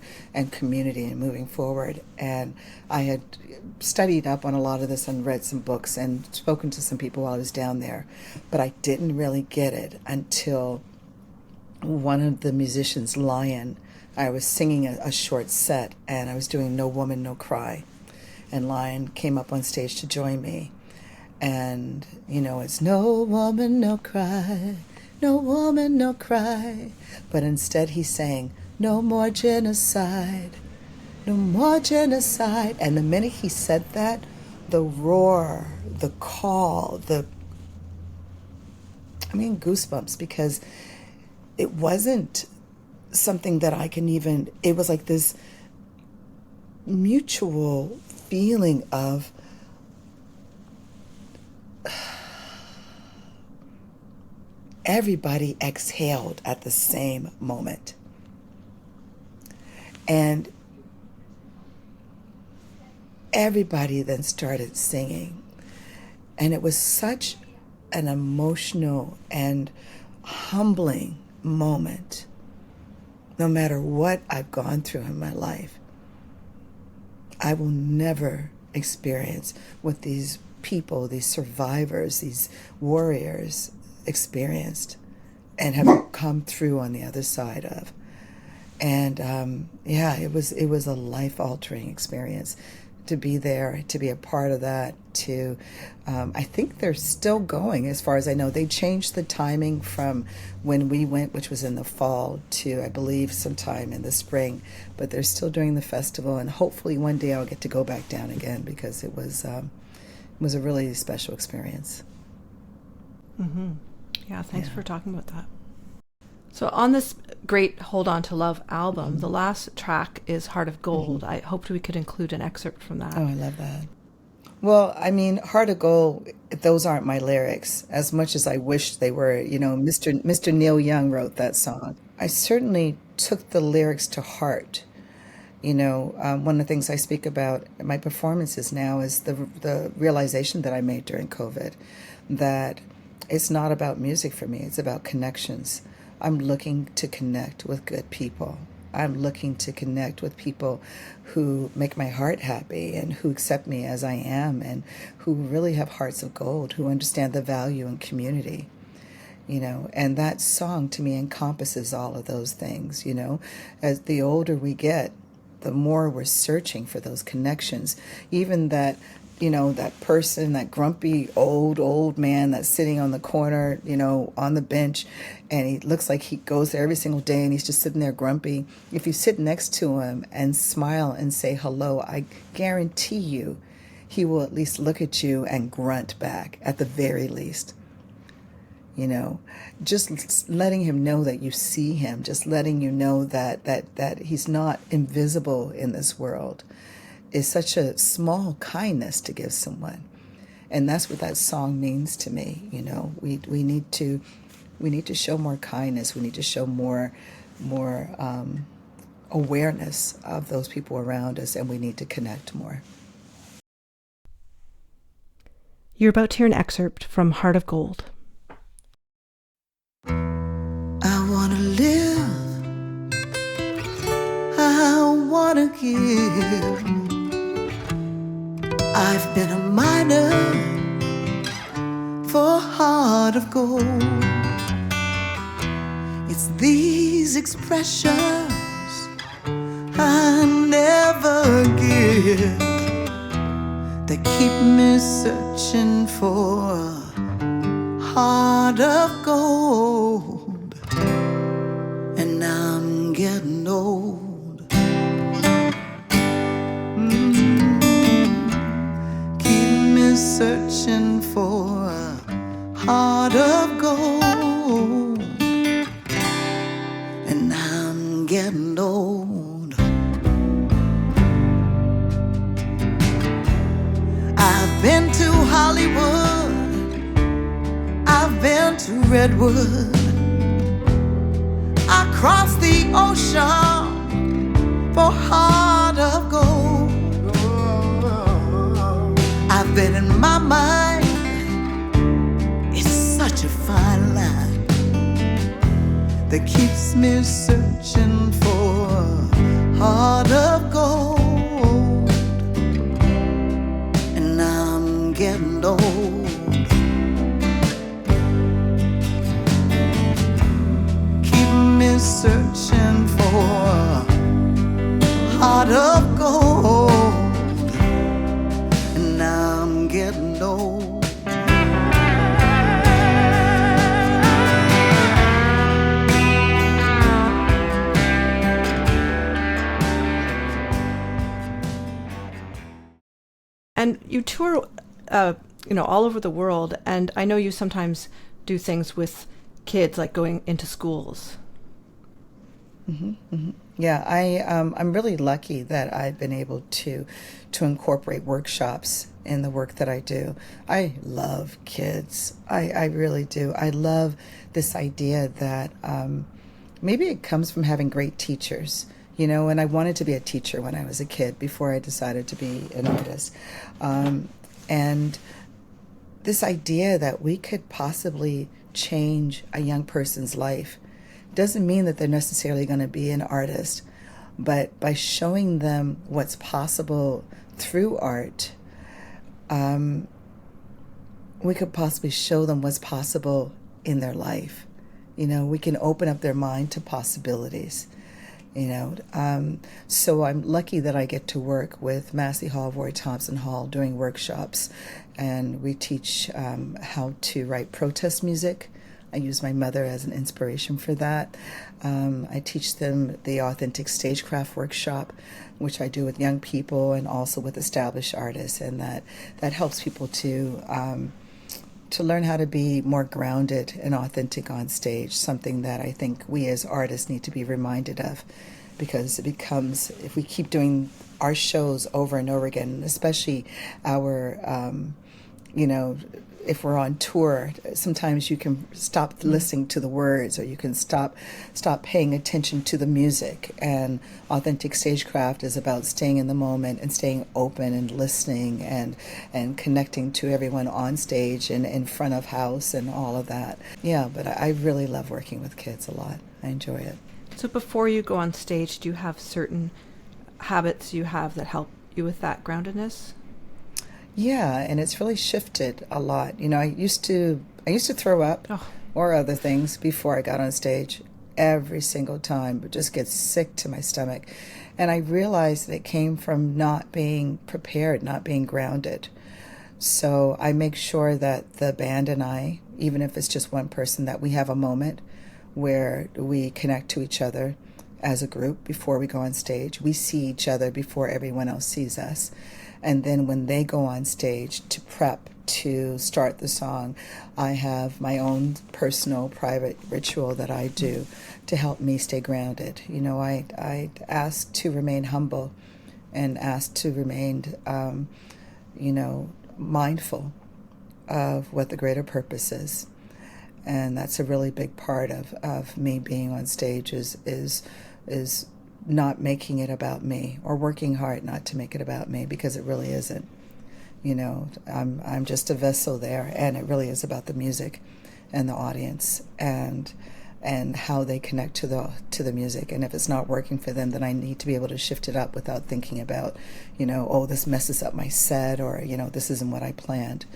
community and moving forward. And I had studied up on a lot of this and read some books and spoken to some people while I was down there. But I didn't really get it until one of the musicians, Lion, I was singing a short set and I was doing No Woman, No Cry. And Lion came up on stage to join me. And, you know, it's no woman, no cry, no woman, no cry. But instead he sang, no more genocide, no more genocide. And the minute he said that, the roar, the call, goosebumps, because it wasn't something that I can even, it was like this mutual feeling of everybody exhaled at the same moment. And everybody then started singing. And it was such an emotional and humbling moment. No matter what I've gone through in my life, I will never experience what these people, these survivors, these warriors experienced and have come through on the other side of. And it was a life-altering experience to be there, to be a part of that, to, I think they're still going as far as I know. They changed the timing from when we went, which was in the fall, to, I believe, sometime in the spring, but they're still doing the festival, and hopefully one day I'll get to go back down again because it was a really special experience. Mm-hmm. Yeah, thanks for talking about that. So on this great Hold On to Love album, the last track is Heart of Gold. I hoped we could include an excerpt from that. Oh, I love that. Well, I mean, Heart of Gold, those aren't my lyrics, as much as I wish they were. You know, Mr. Neil Young wrote that song. I certainly took the lyrics to heart. You know, one of the things I speak about in my performances now is the realization that I made during COVID, that it's not about music for me, it's about connections. I'm looking to connect with good people. I'm looking to connect with people who make my heart happy and who accept me as I am and who really have hearts of gold, who understand the value in community, you know. And that song to me encompasses all of those things, you know. As the older we get, the more we're searching for those connections, even that that person, that grumpy old man that's sitting on the corner, on the bench, and he looks like he goes there every single day and he's just sitting there grumpy. If you sit next to him and smile and say hello, I guarantee you he will at least look at you and grunt back at the very least. Just letting him know that you see him, just letting you know that he's not invisible in this world is such a small kindness to give someone. And that's what that song means to me. We need to show more kindness. We need to show more awareness of those people around us, and we need to connect more. You're about to hear an excerpt from Heart of Gold. I wanna live, I wanna give. I've been a miner for a heart of gold. It's these expressions I never give that keep me searching for a heart of gold. And I'm getting old. Searching for a heart of gold, and I'm getting old. I've been to Hollywood, I've been to Redwood, I crossed the ocean for a heart of gold. I've been in my mind, it's such a fine line that keeps me searching for a heart of gold. And I'm getting old. Keep me searching for a heart of gold. I'm getting old. And you tour, all over the world, and I know you sometimes do things with kids, like going into schools. Mm-hmm, mm-hmm. Yeah, I'm really lucky that I've been able to incorporate workshops in the work that I do. I love kids. I really do. I love this idea that maybe it comes from having great teachers, and I wanted to be a teacher when I was a kid before I decided to be an artist. And this idea that we could possibly change a young person's life doesn't mean that they're necessarily going to be an artist, but by showing them what's possible through art, we could possibly show them what's possible in their life. We can open up their mind to possibilities. So I'm lucky that I get to work with Massey Hall, Roy Thompson Hall doing workshops, and we teach how to write protest music. I use my mother as an inspiration for that. I teach them the Authentic Stagecraft workshop, which I do with young people and also with established artists, and that helps people to learn how to be more grounded and authentic on stage, something that I think we as artists need to be reminded of, because it becomes, if we keep doing our shows over and over again, especially our, if we're on tour, sometimes you can stop listening to the words, or you can stop paying attention to the music. And Authentic Stagecraft is about staying in the moment and staying open and listening and connecting to everyone on stage and in front of house and all of that. Yeah, but I really love working with kids a lot. I enjoy it. So before you go on stage, do you have certain habits you have that help you with that groundedness? Yeah, and it's really shifted a lot. I used to throw up or other things before I got on stage every single time, but just get sick to my stomach. And I realized that it came from not being prepared, not being grounded. So I make sure that the band and I, even if it's just one person, that we have a moment where we connect to each other as a group before we go on stage. We see each other before everyone else sees us. And then when they go on stage to prep to start the song, I have my own personal private ritual that I do to help me stay grounded. You know, I ask to remain humble and ask to remain, mindful of what the greater purpose is. And that's a really big part of me being on stage is not making it about me, or working hard not to make it about me, because it really isn't. You know, I'm just a vessel there, and it really is about the music and the audience and how they connect to the music. And if it's not working for them, then I need to be able to shift it up without thinking about, this messes up my set, or this isn't what I planned.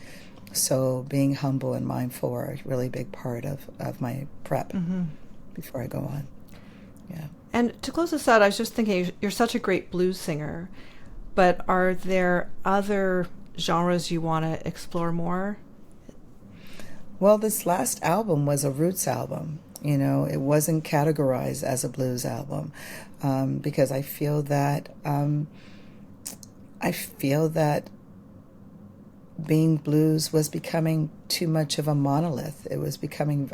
So being humble and mindful are a really big part of my prep before I go on. Yeah. And to close this out, I was just thinking, you're such a great blues singer, but are there other genres you want to explore more? Well, this last album was a roots album. It wasn't categorized as a blues album because I feel that being blues was becoming too much of a monolith. I was being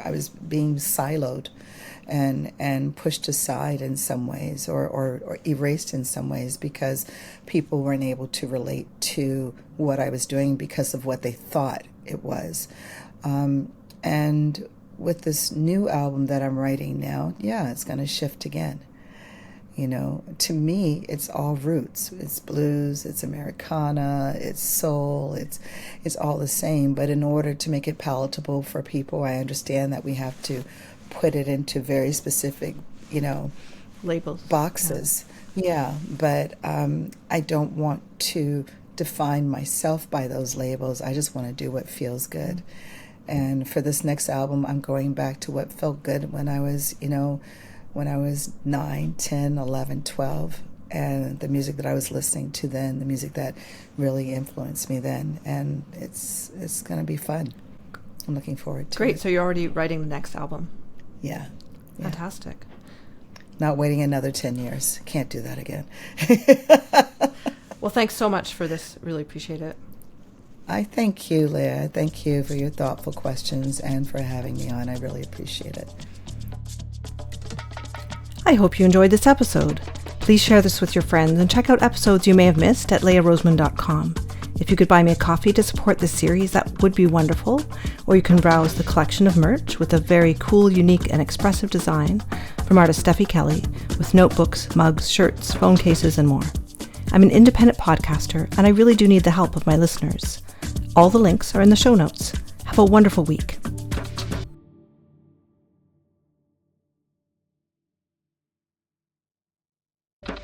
siloed and pushed aside in some ways, or erased in some ways, because people weren't able to relate to what I was doing because of what they thought it was. And with this new album that I'm writing now, it's going to shift again. To me, it's all roots. It's blues, it's Americana, it's soul, it's all the same. But in order to make it palatable for people, I understand that we have to put it into very specific, labels, boxes. Yeah, but I don't want to define myself by those labels. I just want to do what feels good. And for this next album, I'm going back to what felt good when I was, when I was 9, 10, 11, 12, and the music that I was listening to then, the music that really influenced me then. And it's going to be fun. I'm looking forward to it. Great. So you're already writing the next album. Yeah. Fantastic. Not waiting another 10 years. Can't do that again. Well, thanks so much for this. Really appreciate it. I thank you, Leah. Thank you for your thoughtful questions and for having me on. I really appreciate it. I hope you enjoyed this episode. Please share this with your friends and check out episodes you may have missed at leahroseman.com. If you could buy me a coffee to support this series, that would be wonderful. Or you can browse the collection of merch with a very cool, unique, and expressive design from artist Steffi Kelly, with notebooks, mugs, shirts, phone cases, and more. I'm an independent podcaster, and I really do need the help of my listeners. All the links are in the show notes. Have a wonderful week.